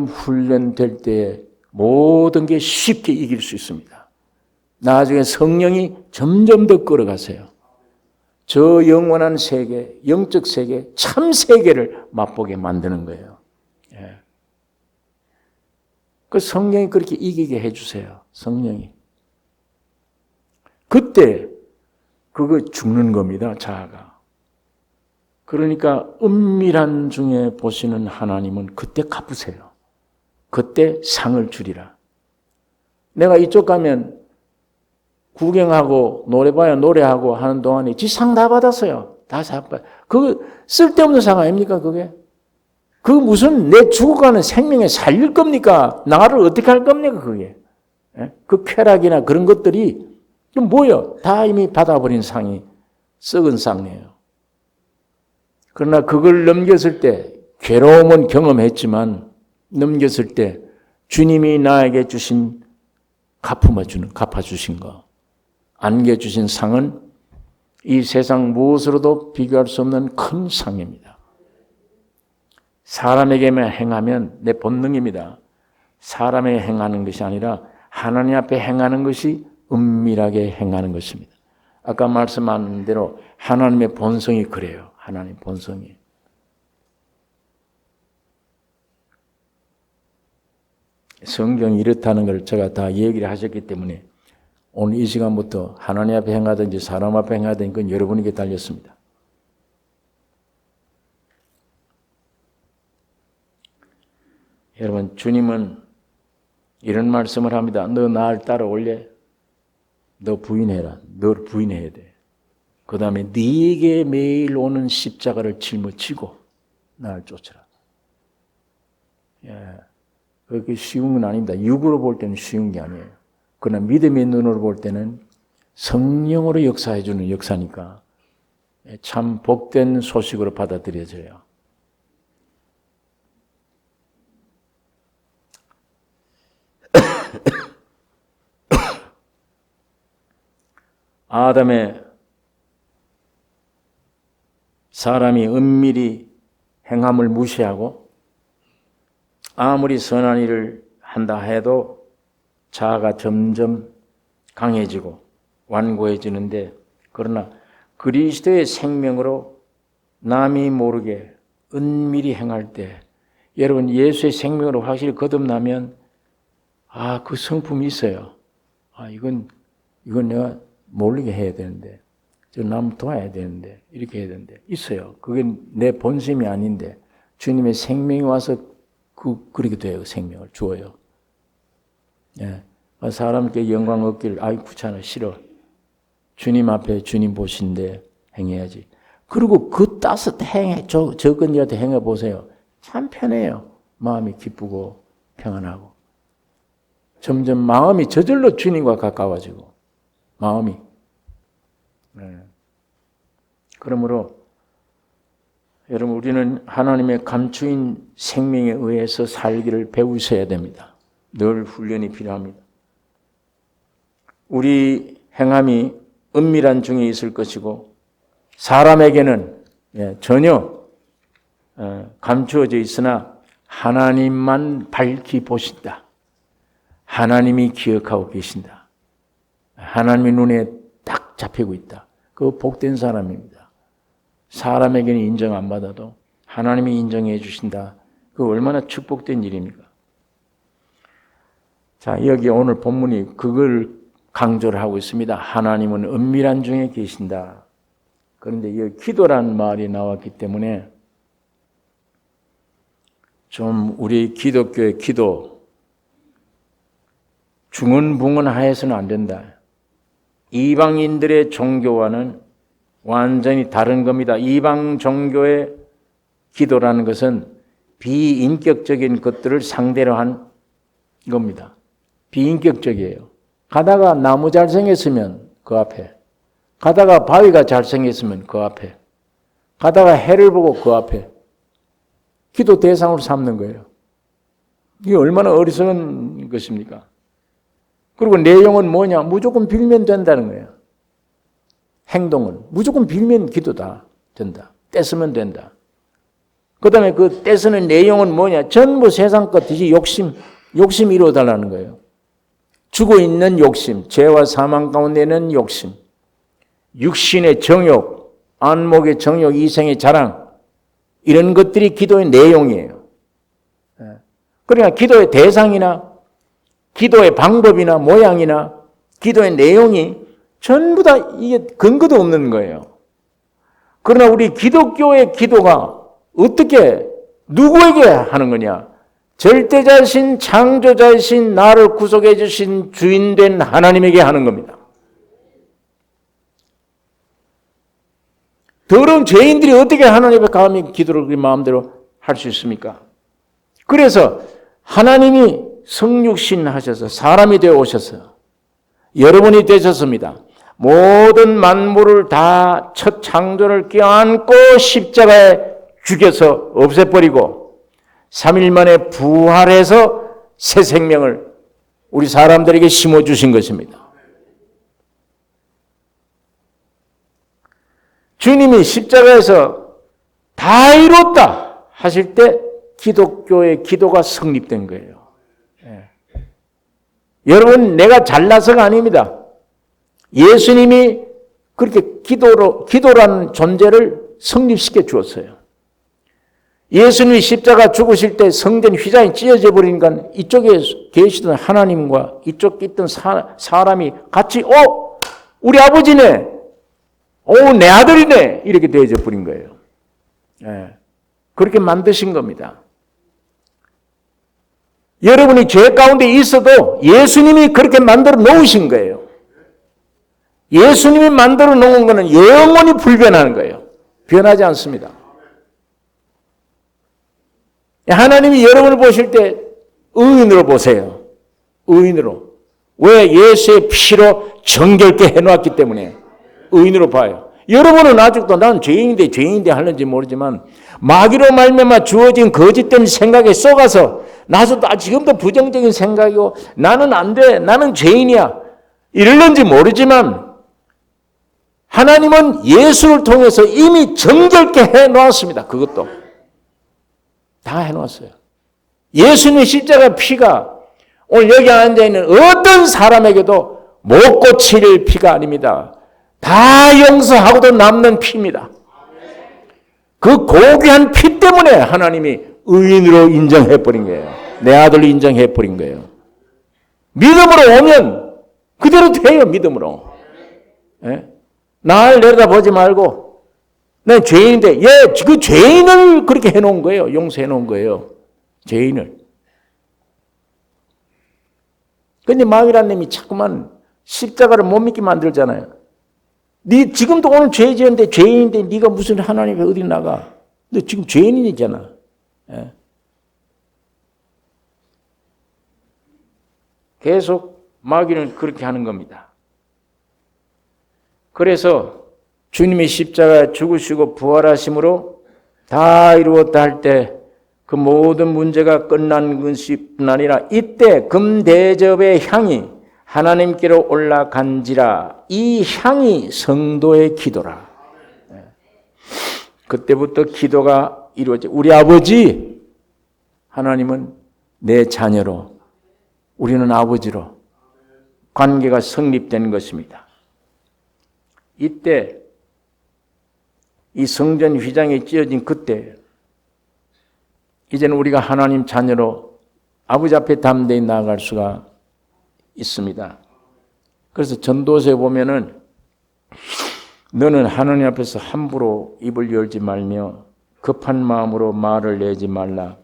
훈련될 때 모든 게 쉽게 이길 수 있습니다. 나중에 성령이 점점 더 끌어가세요. 저 영원한 세계, 영적 세계, 참 세계를 맛보게 만드는 거예요. 예. 그 성령이 그렇게 이기게 해주세요. 성령이. 그때 그거 죽는 겁니다. 자아가. 그러니까 은밀한 중에 보시는 하나님은 그때 갚으세요. 그때 상을 주리라. 내가 이쪽 가면 구경하고 노래봐야 노래하고 하는 동안에 지 상 다 받았어요. 다 상 받. 그거 쓸데없는 상 아닙니까 그게? 그 무슨 내 죽어가는 생명에 살릴 겁니까? 나를 어떻게 할 겁니까 그게? 그 쾌락이나 그런 것들이 뭐예요? 다 이미 받아버린 상이 썩은 상이에요. 그러나 그걸 넘겼을 때 괴로움은 경험했지만 넘겼을 때 주님이 나에게 주신 갚아주신 거, 안겨주신 상은 이 세상 무엇으로도 비교할 수 없는 큰 상입니다. 사람에게만 행하면 내 본능입니다. 사람에게 행하는 것이 아니라 하나님 앞에 행하는 것이 은밀하게 행하는 것입니다. 아까 말씀한 대로 하나님의 본성이 그래요. 하나님 본성이. 성경이 이렇다는 걸 제가 다 얘기를 하셨기 때문에 오늘 이 시간부터 하나님 앞에 행하든지 사람 앞에 행하든지 그건 여러분에게 달렸습니다. 여러분, 주님은 이런 말씀을 합니다. 너 나를 따라올래? 너 부인해라. 너를 부인해야 돼. 그 다음에 네게 매일 오는 십자가를 짊어지고 나를 쫓아라. 예, 그게 쉬운 건 아닙니다. 육으로 볼 때는 쉬운 게 아니에요. 그러나 믿음의 눈으로 볼 때는 성령으로 역사해 주는 역사니까 참 복된 소식으로 받아들여져요. 아담의 사람이 은밀히 행함을 무시하고 아무리 선한 일을 한다 해도 자아가 점점 강해지고 완고해지는데, 그러나 그리스도의 생명으로 남이 모르게 은밀히 행할 때, 여러분 예수의 생명으로 확실히 거듭나면 그 성품이 있어요. 이건 내가 모르게 해야 되는데, 저 남 도와야 되는데, 이렇게 해야 되는데 있어요. 그게 내 본심이 아닌데 주님의 생명이 와서 그렇게 돼요. 생명을 주어요. 예. 사람께 영광 얻기를 귀찮아 싫어. 주님 앞에 주님 보신데 행해야지. 그리고 그 따서 행해 적은 이한테 행해 보세요. 참 편해요. 마음이 기쁘고 평안하고 점점 마음이 저절로 주님과 가까워지고 마음이. 네. 그러므로 여러분 우리는 하나님의 감추인 생명에 의해서 살기를 배우셔야 됩니다. 늘 훈련이 필요합니다. 우리 행함이 은밀한 중에 있을 것이고 사람에게는 전혀 감추어져 있으나 하나님만 밝히 보신다. 하나님이 기억하고 계신다. 하나님의 눈에 딱 잡히고 있다. 그 복된 사람입니다. 사람에게는 인정 안 받아도 하나님이 인정해 주신다. 그 얼마나 축복된 일입니까? 자, 여기 오늘 본문이 그걸 강조를 하고 있습니다. 하나님은 은밀한 중에 계신다. 그런데 이 기도라는 말이 나왔기 때문에 좀 우리 기독교의 기도 중언부언하여서는 안 된다. 이방인들의 종교와는 완전히 다른 겁니다. 이방 종교의 기도라는 것은 비인격적인 것들을 상대로 한 겁니다. 비인격적이에요. 가다가 나무 잘생겼으면 그 앞에, 가다가 바위가 잘생겼으면 그 앞에, 가다가 해를 보고 그 앞에 기도 대상으로 삼는 거예요. 이게 얼마나 어리석은 것입니까? 그리고 내용은 뭐냐? 무조건 빌면 된다는 거예요. 행동은 무조건 빌면 기도다. 된다. 떼쓰면 된다. 그 다음에 그 떼쓰는 내용은 뭐냐? 전부 세상 것이지 욕심 이루어달라는 거예요. 죽어 있는 욕심, 죄와 사망 가운데는 욕심, 육신의 정욕, 안목의 정욕, 이생의 자랑, 이런 것들이 기도의 내용이에요. 그러니까 기도의 대상이나 기도의 방법이나 모양이나 기도의 내용이 전부 다 이게 근거도 없는 거예요. 그러나 우리 기독교의 기도가 어떻게 누구에게 하는 거냐? 절대자신 창조자이신 나를 구속해 주신 주인된 하나님에게 하는 겁니다. 더러운 죄인들이 어떻게 하나님 앞에 감히 기도를 마음대로 할 수 있습니까? 그래서 하나님이 성육신 하셔서 사람이 되어 오셔서 여러분이 되셨습니다. 모든 만물을 다 첫 창조를 껴안고 십자가에 죽여서 없애버리고 3일 만에 부활해서 새 생명을 우리 사람들에게 심어주신 것입니다. 주님이 십자가에서 다 이뤘다 하실 때 기독교의 기도가 성립된 거예요. 여러분, 내가 잘나서가 아닙니다. 예수님이 그렇게 기도라는 존재를 성립시켜 주었어요. 예수님이 십자가 죽으실 때 성전 휘장이 찢어져 버리니까 이쪽에 계시던 하나님과 이쪽에 있던 사람이 같이 우리 아버지네, 내 아들이네, 이렇게 되어져 버린 거예요. 그렇게 만드신 겁니다. 여러분이 죄 가운데 있어도 예수님이 그렇게 만들어 놓으신 거예요. 예수님이 만들어 놓은 것은 영원히 불변하는 거예요. 변하지 않습니다. 하나님이 여러분을 보실 때 의인으로 보세요. 의인으로. 왜? 예수의 피로 정결케 해놓았기 때문에 의인으로 봐요. 여러분은 아직도 난 죄인인데 하는지 모르지만 마귀로 말미암아 주어진 거짓된 생각에 쏘가서 나도 지금도 부정적인 생각이고 나는 안 돼, 나는 죄인이야 이럴는지 모르지만 하나님은 예수를 통해서 이미 정결케 해놓았습니다. 그것도 다 해놓았어요. 예수님의 십자가 피가 오늘 여기 앉아있는 어떤 사람에게도 못 고칠 피가 아닙니다. 다 용서하고도 남는 피입니다. 그 고귀한 피 때문에 하나님이 의인으로 인정해버린 거예요. 내 아들로 인정해버린 거예요. 믿음으로 오면 그대로 돼요. 믿음으로. 날 내려다보지 말고 난 죄인인데 그 죄인을 그렇게 해놓은 거예요. 용서해 놓은 거예요. 죄인을. 근데 마귀라는 놈이 자꾸만 십자가를 못 믿게 만들잖아요. 네 지금도 오늘 죄 지었는데 죄인인데 네가 무슨 하나님 앞에 어디 나가? 너 지금 죄인이잖아. 계속 마귀는 그렇게 하는 겁니다. 그래서 주님이 십자가에 죽으시고 부활하심으로 다 이루었다 할 때 그 모든 문제가 끝난 것뿐 아니라 이때 금대접의 향이 하나님께로 올라간지라. 이 향이 성도의 기도라. 그때부터 기도가 이루어져. 우리 아버지, 하나님은 내 자녀로, 우리는 아버지로 관계가 성립된 것입니다. 이때 이 성전 휘장이 찢어진 그때 이제는 우리가 하나님 자녀로 아버지 앞에 담대히 나아갈 수가 있습니다. 그래서 전도서에 보면은 너는 하나님 앞에서 함부로 입을 열지 말며 급한 마음으로 말을 내지 말라.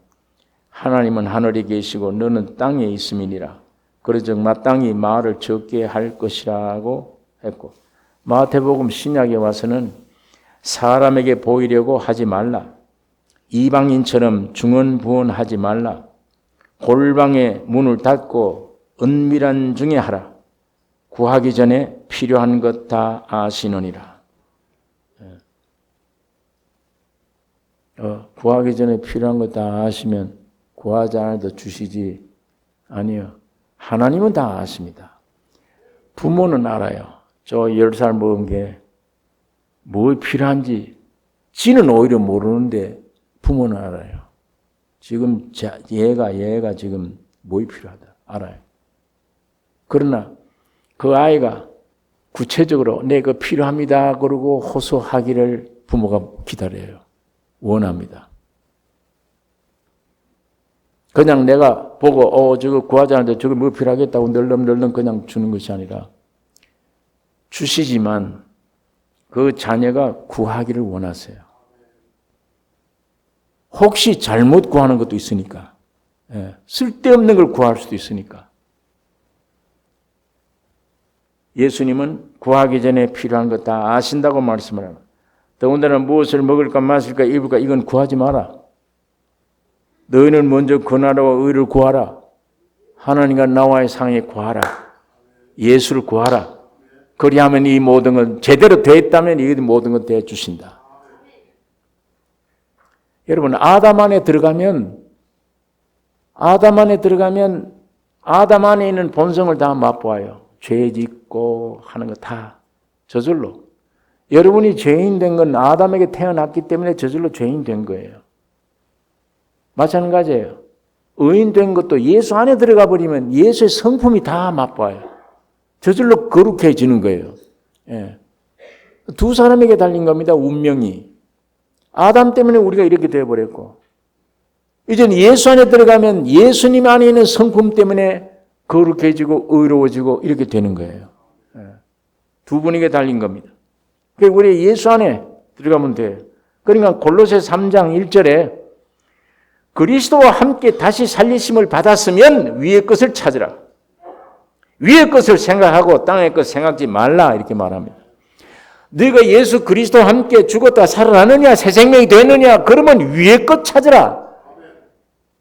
하나님은 하늘에 계시고 너는 땅에 있음이니라. 그러즉 마땅히 말을 적게 할 것이라고 했고, 마태복음 신약에 와서는 사람에게 보이려고 하지 말라. 이방인처럼 중언부언하지 말라. 골방에 문을 닫고 은밀한 중에 하라. 구하기 전에 필요한 것 다 아시느니라. 구하기 전에 필요한 것 다 아시면 구하지 않아도 주시지. 아니요. 하나님은 다 아십니다. 부모는 알아요. 저 10살 먹은 게 뭐 필요한지 지는 오히려 모르는데 부모는 알아요. 지금 얘가 지금 뭐 필요하다 알아요. 그러나 그 아이가 구체적으로 내가 필요합니다 그러고 호소하기를 부모가 기다려요. 원합니다. 그냥 내가 보고 저거 구하지 않는데 저거 뭐 필요하겠다고 널렁널렁 그냥 주는 것이 아니라 주시지만 그 자녀가 구하기를 원하세요. 혹시 잘못 구하는 것도 있으니까. 쓸데없는 걸 구할 수도 있으니까. 예수님은 구하기 전에 필요한 것 다 아신다고 말씀을 합니다. 더군다나 무엇을 먹을까 마실까 입을까 이건 구하지 마라. 너희는 먼저 그 나라와 의를 구하라. 하나님과 나와의 상에 구하라. 예수를 구하라. 그리하면 이 모든 건 제대로 됐다면 이 모든 건 대주신다. 여러분 아담 안에 들어가면 아담 안에 있는 본성을 다 맛보아요. 죄 짓고 하는 거 다 저절로. 여러분이 죄인 된 건 아담에게 태어났기 때문에 저절로 죄인 된 거예요. 마찬가지예요. 의인 된 것도 예수 안에 들어가 버리면 예수의 성품이 다 맛봐요. 저절로 거룩해지는 거예요. 두 사람에게 달린 겁니다. 운명이. 아담 때문에 우리가 이렇게 되어버렸고 이제는 예수 안에 들어가면 예수님 안에 있는 성품 때문에 거룩해지고 의로워지고 이렇게 되는 거예요. 두 분에게 달린 겁니다. 그러니까 우리 예수 안에 들어가면 돼요. 그러니까 골로새 3장 1절에 그리스도와 함께 다시 살리심을 받았으면 위의 것을 찾으라. 위의 것을 생각하고 땅의 것 생각지 말라 이렇게 말합니다. 너희가 예수 그리스도와 함께 죽었다 살아나느냐 새 생명이 되느냐 그러면 위의 것 찾으라.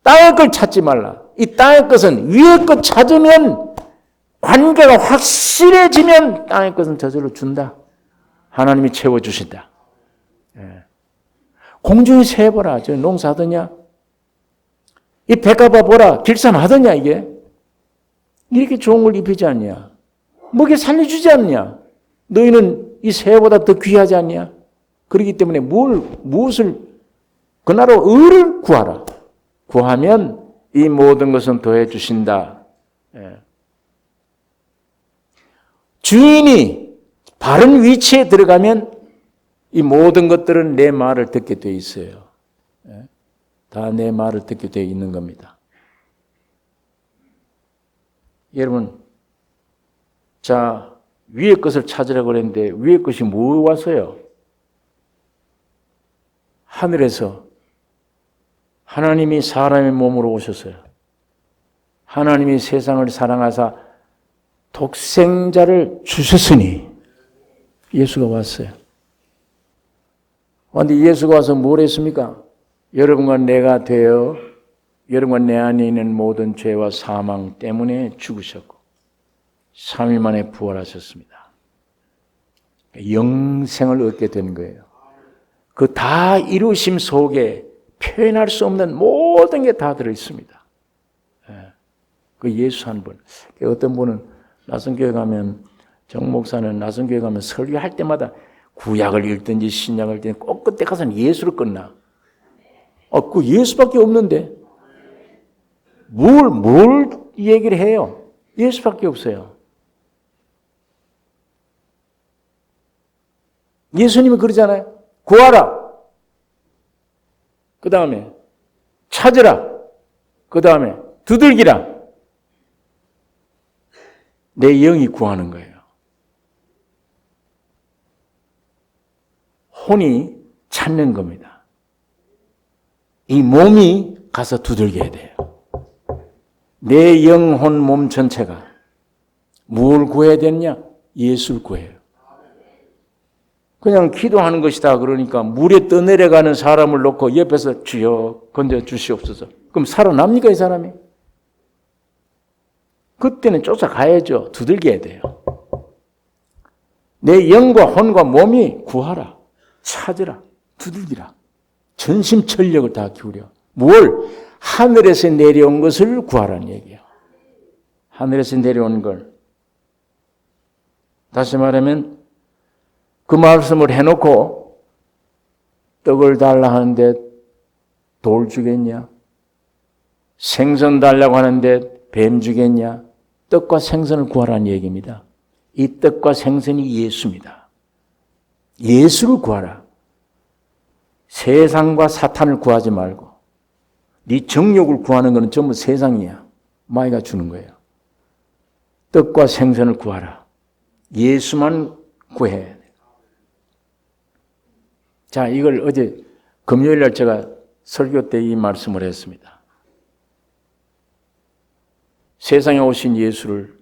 땅의 걸 찾지 말라. 이 땅의 것은 위의 것 찾으면 관계가 확실해지면 땅의 것은 저절로 준다. 하나님이 채워주신다. 공중에 새 보라. 저 농사하더냐? 이 백합화 보라. 길쌈하더냐 이게? 이렇게 좋은 걸 입히지 않냐? 먹여 살려주지 않냐? 너희는 이 새보다 더 귀하지 않냐? 그렇기 때문에 무엇을 그나라 의를 구하라. 구하면 이 모든 것은 더해 주신다. 주인이 바른 위치에 들어가면 이 모든 것들은 내 말을 듣게 돼 있어요. 다 내 말을 듣게 돼 있는 겁니다. 여러분, 자, 위의 것을 찾으라고 그랬는데 위의 것이 뭐 왔어요? 하늘에서 하나님이 사람의 몸으로 오셨어요. 하나님이 세상을 사랑하사 독생자를 주셨으니 예수가 왔어요. 그런데 예수가 와서 뭘 했습니까? 여러분과 내가 되어 여러분과 내 안에 있는 모든 죄와 사망 때문에 죽으셨고 3일 만에 부활하셨습니다. 영생을 얻게 되는 거예요. 그 다 이루심 속에 표현할 수 없는 모든 게 다 들어있습니다. 그 예수 한 분. 어떤 분은 나선교회 가면 정 목사는 나선교회 가면 설교할 때마다 구약을 읽든지 신약을 읽든지 꼭 그때 가서는 예수를 끝나. 그 예수밖에 없는데 뭘 얘기를 해요? 예수밖에 없어요. 예수님이 그러잖아요. 구하라. 그 다음에 찾으라. 그 다음에 두들기라. 내 영이 구하는 거예요. 손이 찾는 겁니다. 이 몸이 가서 두들겨야 돼요. 내 영혼 몸 전체가 뭘 구해야 되느냐? 예수를 구해요. 그냥 기도하는 것이다 그러니까 물에 떠내려가는 사람을 놓고 옆에서 주여 건져 주시옵소서. 그럼 살아납니까 이 사람이? 그때는 쫓아가야죠. 두들겨야 돼요. 내 영과 혼과 몸이 구하라. 찾으라. 두들기라. 전심전력을 다 기울여. 뭘? 하늘에서 내려온 것을 구하라는 얘기예요. 하늘에서 내려온 걸. 다시 말하면 그 말씀을 해놓고 떡을 달라 하는데 돌 주겠냐? 생선 달라고 하는데 뱀 주겠냐? 떡과 생선을 구하라는 얘기입니다. 이 떡과 생선이 예수입니다. 예수를 구하라. 세상과 사탄을 구하지 말고 네 정욕을 구하는 것은 전부 세상이야. 마귀가 주는 거예요. 떡과 생선을 구하라. 예수만 구해야 돼. 자, 이걸 어제 금요일 날 제가 설교 때 이 말씀을 했습니다. 세상에 오신 예수를,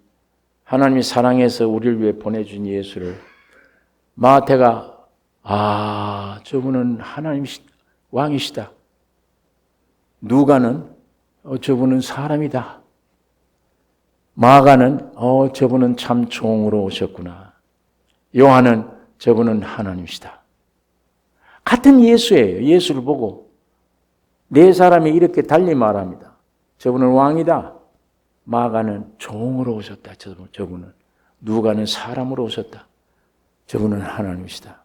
하나님이 사랑해서 우리를 위해 보내준 예수를 마태가 저분은 하나님 왕이시다. 누가는 저분은 사람이다. 마가는 저분은 참 종으로 오셨구나. 요한은 저분은 하나님이시다. 같은 예수예요. 예수를 보고 네 사람이 이렇게 달리 말합니다. 저분은 왕이다. 마가는 종으로 오셨다. 저분은 누가는 사람으로 오셨다. 저분은 하나님이시다.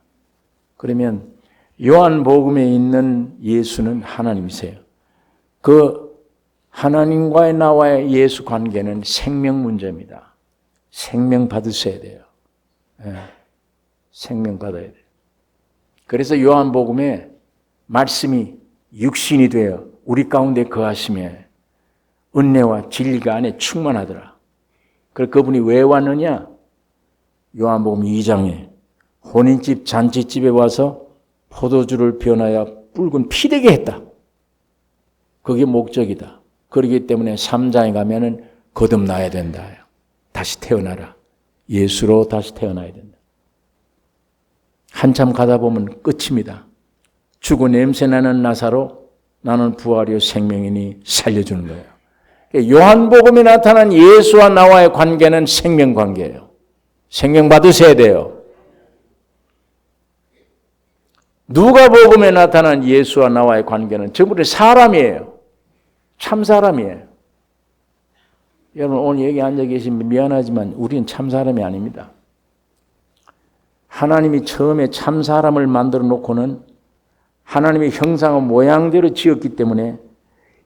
그러면 요한복음에 있는 예수는 하나님이세요. 그 하나님과의 나와의 예수 관계는 생명 문제입니다. 생명 받으셔야 돼요. 생명 받아야 돼요. 그래서 요한복음에 말씀이 육신이 되어 우리 가운데 거하시며 은혜와 진리가 안에 충만하더라. 그래서 그분이 왜 왔느냐? 요한복음 2장에 혼인집 잔치집에 와서 포도주를 변하여 붉은 피되게 했다. 그게 목적이다. 그렇기 때문에 3장에 가면은 거듭나야 된다. 다시 태어나라. 예수로 다시 태어나야 된다. 한참 가다 보면 끝입니다. 죽어 냄새나는 나사로 나는 부활이요 생명이니 살려주는 거예요. 요한복음에 나타난 예수와 나와의 관계는 생명 관계예요. 생명 받으셔야 돼요. 누가복음에 나타난 예수와 나와의 관계는 전부 사람이에요. 참 사람이에요. 여러분 오늘 여기 앉아 계시면 미안하지만 우리는 참 사람이 아닙니다. 하나님이 처음에 참 사람을 만들어 놓고는 하나님의 형상과 모양대로 지었기 때문에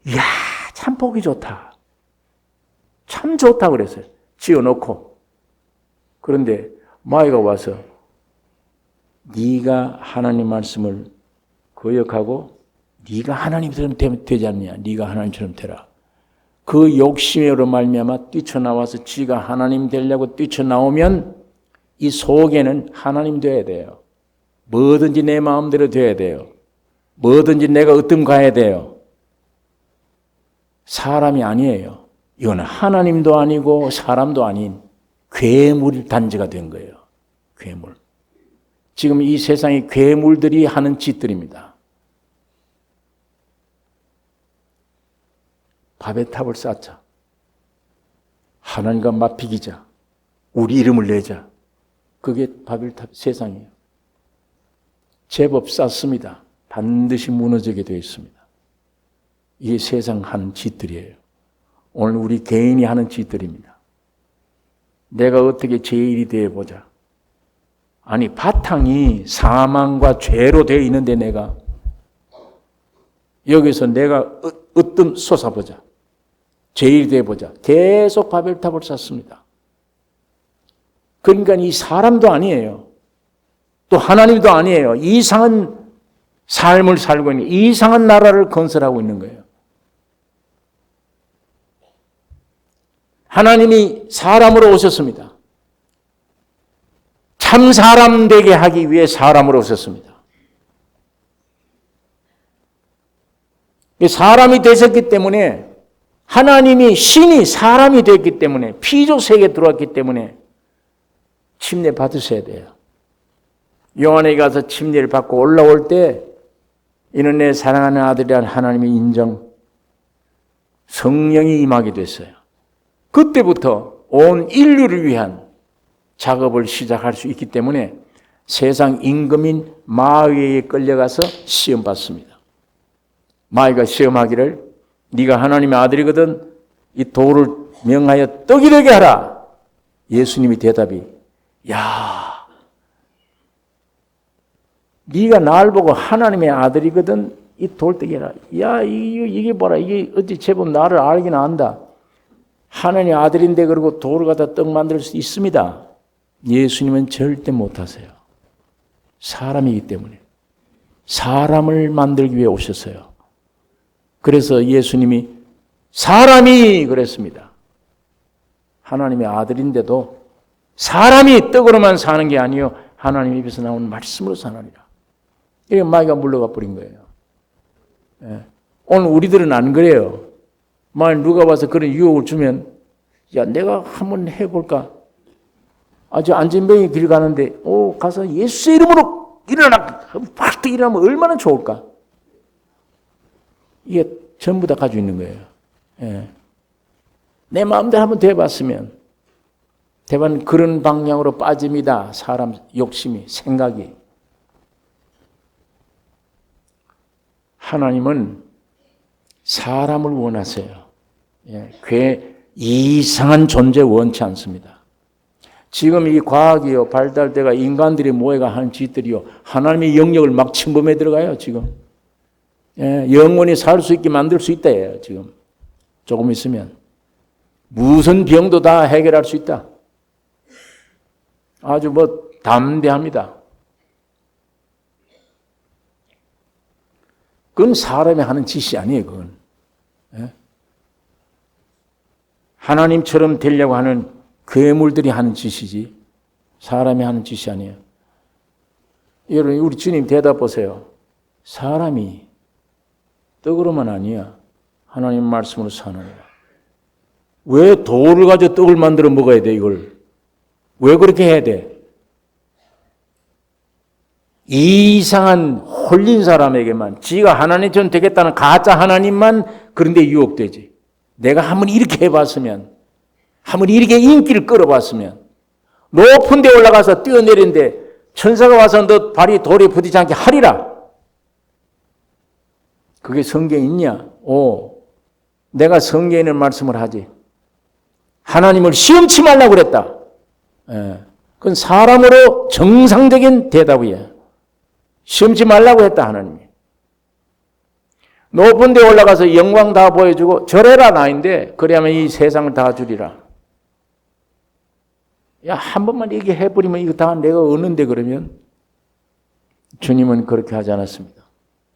이야 참 보기 좋다. 참 좋다 그랬어요. 지어놓고. 그런데 마귀가 와서 네가 하나님 말씀을 거역하고 네가 하나님처럼 되지 않느냐. 네가 하나님처럼 되라. 그 욕심으로 말미암아 뛰쳐나와서 지가 하나님 되려고 뛰쳐나오면 이 속에는 하나님 돼야 돼요. 뭐든지 내 마음대로 돼야 돼요. 뭐든지 내가 으뜸 가야 돼요. 사람이 아니에요. 이거는 하나님도 아니고 사람도 아닌 괴물 단지가 된 거예요. 괴물. 지금 이 세상의 괴물들이 하는 짓들입니다. 밥의 탑을 쌓자. 하나님과 맞비기자. 우리 이름을 내자. 그게 바벨탑 세상이에요. 제법 쌓습니다. 반드시 무너지게 되어 있습니다. 이게 세상 하는 짓들이에요. 오늘 우리 개인이 하는 짓들입니다. 내가 어떻게 제일이 되어보자. 아니 바탕이 사망과 죄로 되어 있는데 내가 여기서 내가 으뜸 솟아보자. 제일이 되어보자. 계속 바벨탑을 쌓습니다. 그러니까 이 사람도 아니에요. 또 하나님도 아니에요. 이상한 삶을 살고 있는 이상한 나라를 건설하고 있는 거예요. 하나님이 사람으로 오셨습니다. 참 사람 되게 하기 위해 사람으로 오셨습니다. 사람이 되셨기 때문에, 하나님이 신이 사람이 됐기 때문에, 피조 세계에 들어왔기 때문에 침례 받으셔야 돼요. 요한에게 가서 침례를 받고 올라올 때 이는 내 사랑하는 아들이란 하나님의 인정, 성령이 임하게 됐어요. 그때부터 온 인류를 위한 작업을 시작할 수 있기 때문에 세상 임금인 마귀에 끌려가서 시험 받습니다. 마귀가 시험하기를 네가 하나님의 아들이거든 이 돌을 명하여 떡이 되게 하라. 예수님이 대답이 야, 네가 날 보고 하나님의 아들이거든 이 돌떡이 해라. 야, 이게 뭐라, 이게 어찌 제법 나를 알긴 안다. 하나님의 아들인데 그러고 돌을 갖다 떡 만들 수 있습니다. 예수님은 절대 못하세요. 사람이기 때문에. 사람을 만들기 위해 오셨어요. 그래서 예수님이 사람이 그랬습니다. 하나님의 아들인데도 사람이 떡으로만 사는 게 아니요 하나님 입에서 나오는 말씀으로 사느니라. 이게 마귀가 물러가 버린 거예요. 예. 오늘 우리들은 안 그래요. 만약 누가 와서 그런 유혹을 주면 야 내가 한번 해볼까? 아주 안전병이 길 가는데 가서 예수의 이름으로 일어나 확 일어나면 얼마나 좋을까? 이게 전부 다 가지고 있는 거예요. 예. 내 마음대로 한번 돼봤으면 대부분 그런 방향으로 빠집니다. 사람 욕심이, 생각이. 하나님은 사람을 원하세요. 예. 이상한 존재 원치 않습니다. 지금 이 과학이요, 발달대가 인간들이 모여가 하는 짓들이요, 하나님의 영역을 막 침범해 들어가요, 지금. 예, 영원히 살 수 있게 만들 수 있다, 예요, 지금. 조금 있으면. 무슨 병도 다 해결할 수 있다. 아주 담대합니다. 그건 사람이 하는 짓이 아니에요, 그건. 예? 하나님처럼 되려고 하는 괴물들이 하는 짓이지, 사람이 하는 짓이 아니에요. 여러분, 우리 주님 대답 보세요. 사람이 떡으로만 아니야. 하나님 말씀으로 사느니라. 왜 돌을 가지고 떡을 만들어 먹어야 돼, 이걸? 왜 그렇게 해야 돼? 이상한 홀린 사람에게만 지가 하나님처럼 되겠다는 가짜 하나님만 그런데 유혹되지. 내가 한번 이렇게 해봤으면, 한번 이렇게 인기를 끌어봤으면, 높은 데 올라가서 뛰어내린데 천사가 와서 너 발이 돌에 부딪히지 않게 하리라. 그게 성경에 있냐? 내가 성경에 있는 말씀을 하지. 하나님을 시험치 말라고 그랬다. 그건 사람으로 정상적인 대답이에요. 시험치 말라고 했다, 하나님이. 높은 데 올라가서 영광 다 보여주고 절해라 나인데 그래야만 이 세상을 다 주리라. 야, 한 번만 얘기해버리면 이거 다 내가 얻는데 그러면 주님은 그렇게 하지 않았습니다.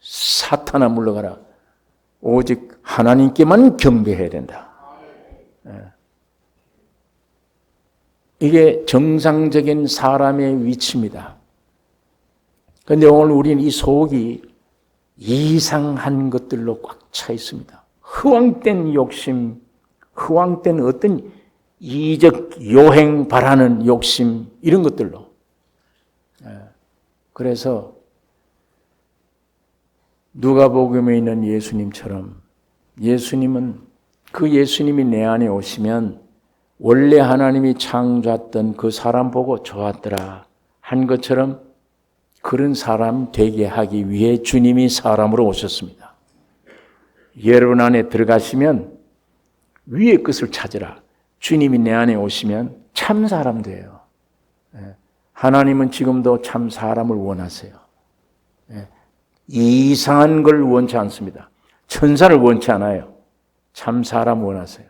사탄아 물러가라. 오직 하나님께만 경배해야 된다. 이게 정상적인 사람의 위치입니다. 그런데 오늘 우리는 이 속이 이상한 것들로 꽉 차 있습니다. 허황된 욕심, 허황된 어떤 이적 요행 바라는 욕심, 이런 것들로. 그래서 누가복음에 있는 예수님처럼 예수님은 그 예수님이 내 안에 오시면 원래 하나님이 창조했던 그 사람 보고 좋았더라 한 것처럼 그런 사람 되게 하기 위해 주님이 사람으로 오셨습니다. 여러분 안에 들어가시면 위의 것을 찾으라. 주님이 내 안에 오시면 참 사람 돼요. 하나님은 지금도 참 사람을 원하세요. 이상한 걸 원치 않습니다. 천사를 원치 않아요. 참 사람 원하세요.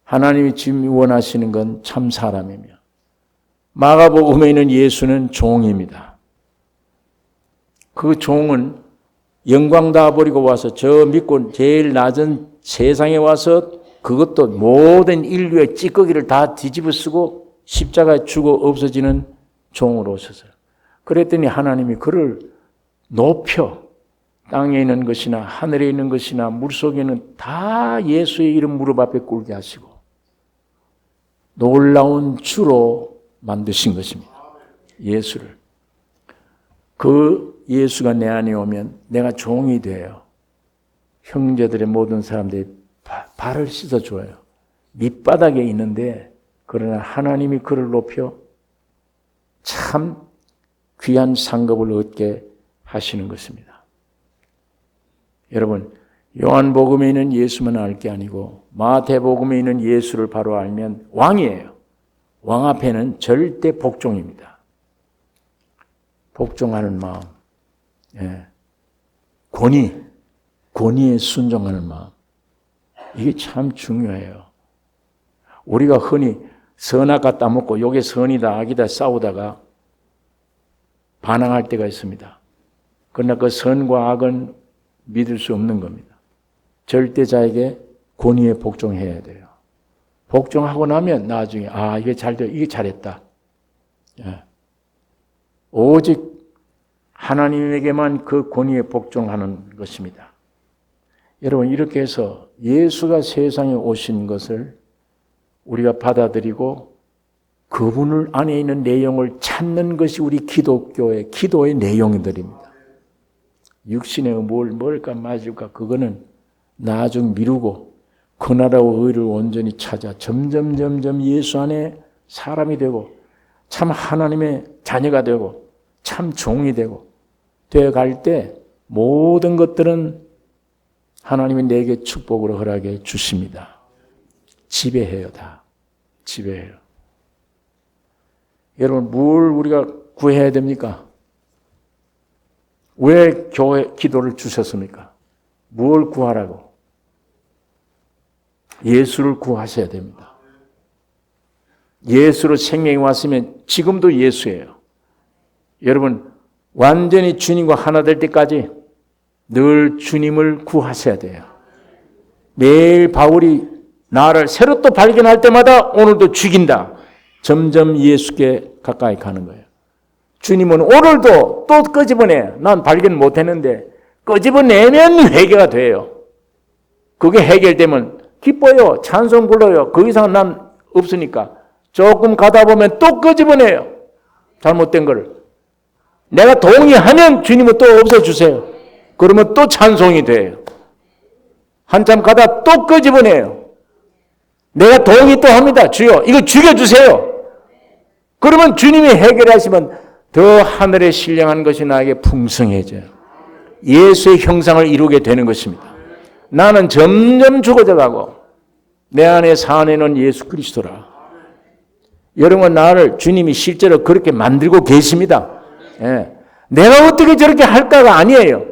하나님이 지금 원하시는 건 참 사람이며 마가복음에 있는 예수는 종입니다. 그 종은 영광 다 버리고 와서 저 믿고 제일 낮은 세상에 와서 그것도 모든 인류의 찌꺼기를 다 뒤집어 쓰고 십자가에 죽어 없어지는 종으로 오셨어요. 그랬더니 하나님이 그를 높여 땅에 있는 것이나 하늘에 있는 것이나 물속에 있는 다 예수의 이름 무릎 앞에 꿇게 하시고 놀라운 주로 만드신 것입니다. 예수를. 그 예수가 내 안에 오면 내가 종이 돼요. 형제들의 모든 사람들이 발을 씻어줘요. 밑바닥에 있는데 그러나 하나님이 그를 높여 참 귀한 상급을 얻게 하시는 것입니다. 여러분, 요한복음에 있는 예수만 알 게 아니고 마태복음에 있는 예수를 바로 알면 왕이에요. 왕 앞에는 절대 복종입니다. 복종하는 마음, 권위에 순종하는 마음, 이게 참 중요해요. 우리가 흔히 선악과 따먹고 요게 선이다 악이다 싸우다가 반항할 때가 있습니다. 그러나 그 선과 악은 믿을 수 없는 겁니다. 절대자에게 권위에 복종해야 돼요. 복종하고 나면 나중에 이게 잘돼, 이게 잘했다. 오직 하나님에게만 그 권위에 복종하는 것입니다. 여러분, 이렇게 해서 예수가 세상에 오신 것을 우리가 받아들이고 그분을 안에 있는 내용을 찾는 것이 우리 기독교의 기도의 내용들입니다. 육신에 뭘까 맞을까 그거는 나중 미루고 그 나라와 의를 온전히 찾아 점점 예수 안에 사람이 되고 참 하나님의 자녀가 되고 참 종이 되고 되어갈 때 모든 것들은 하나님이 내게 축복으로 허락해 주십니다. 지배해요, 다. 지배해요. 여러분, 뭘 우리가 구해야 됩니까? 왜 교회 기도를 주셨습니까? 뭘 구하라고? 예수를 구하셔야 됩니다. 예수로 생명이 왔으면 지금도 예수예요. 여러분, 완전히 주님과 하나 될 때까지 늘 주님을 구하셔야 돼요. 매일 바울이 나를 새로 또 발견할 때마다 오늘도 죽인다. 점점 예수께 가까이 가는 거예요. 주님은 오늘도 또 끄집어내. 난 발견 못했는데 끄집어내면 회개가 돼요. 그게 해결되면 기뻐요. 찬송 불러요. 그 이상 난 없으니까. 조금 가다 보면 또 끄집어내요. 잘못된 걸. 내가 동의하면 주님은 또 없애주세요. 그러면 또 찬송이 돼요. 한참 가다 또 끄집어내요. 내가 동의 또 합니다. 주여, 이거 죽여주세요. 그러면 주님이 해결하시면 더 하늘에 신령한 것이 나에게 풍성해져요. 예수의 형상을 이루게 되는 것입니다. 나는 점점 죽어져 가고 내 안에 사는 예수 그리스도라. 여러분, 나를 주님이 실제로 그렇게 만들고 계십니다. 내가 어떻게 저렇게 할까가 아니에요.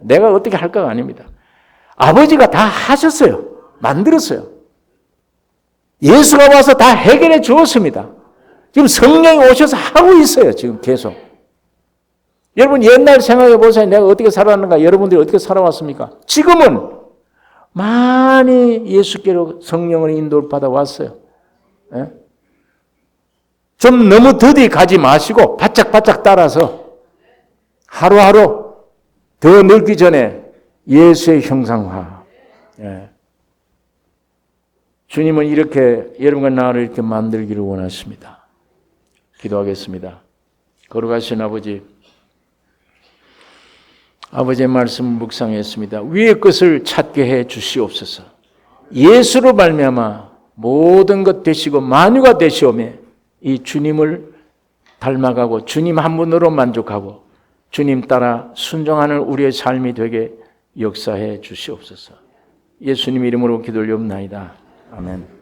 내가 어떻게 할까가 아닙니다. 아버지가 다 하셨어요. 만들었어요. 예수가 와서 다 해결해 주었습니다. 지금 성령이 오셔서 하고 있어요. 지금 계속. 여러분, 옛날 생각해 보세요. 내가 어떻게 살아왔는가? 여러분들이 어떻게 살아왔습니까? 지금은 많이 예수께로 성령을 인도를 받아왔어요. 좀 너무 더디 가지 마시고 바짝바짝 따라서 하루하루 더 늙기 전에 예수의 형상화. 주님은 이렇게 여러분과 나를 이렇게 만들기를 원하십니다. 기도하겠습니다. 거룩하신 아버지, 아버지의 말씀을 묵상했습니다. 위의 것을 찾게 해 주시옵소서. 예수로 말미암아 모든 것 되시고 만유가 되시오며 이 주님을 닮아가고 주님 한 분으로 만족하고 주님 따라 순종하는 우리의 삶이 되게 역사해 주시옵소서. 예수님 이름으로 기도를 옵나이다. 아멘.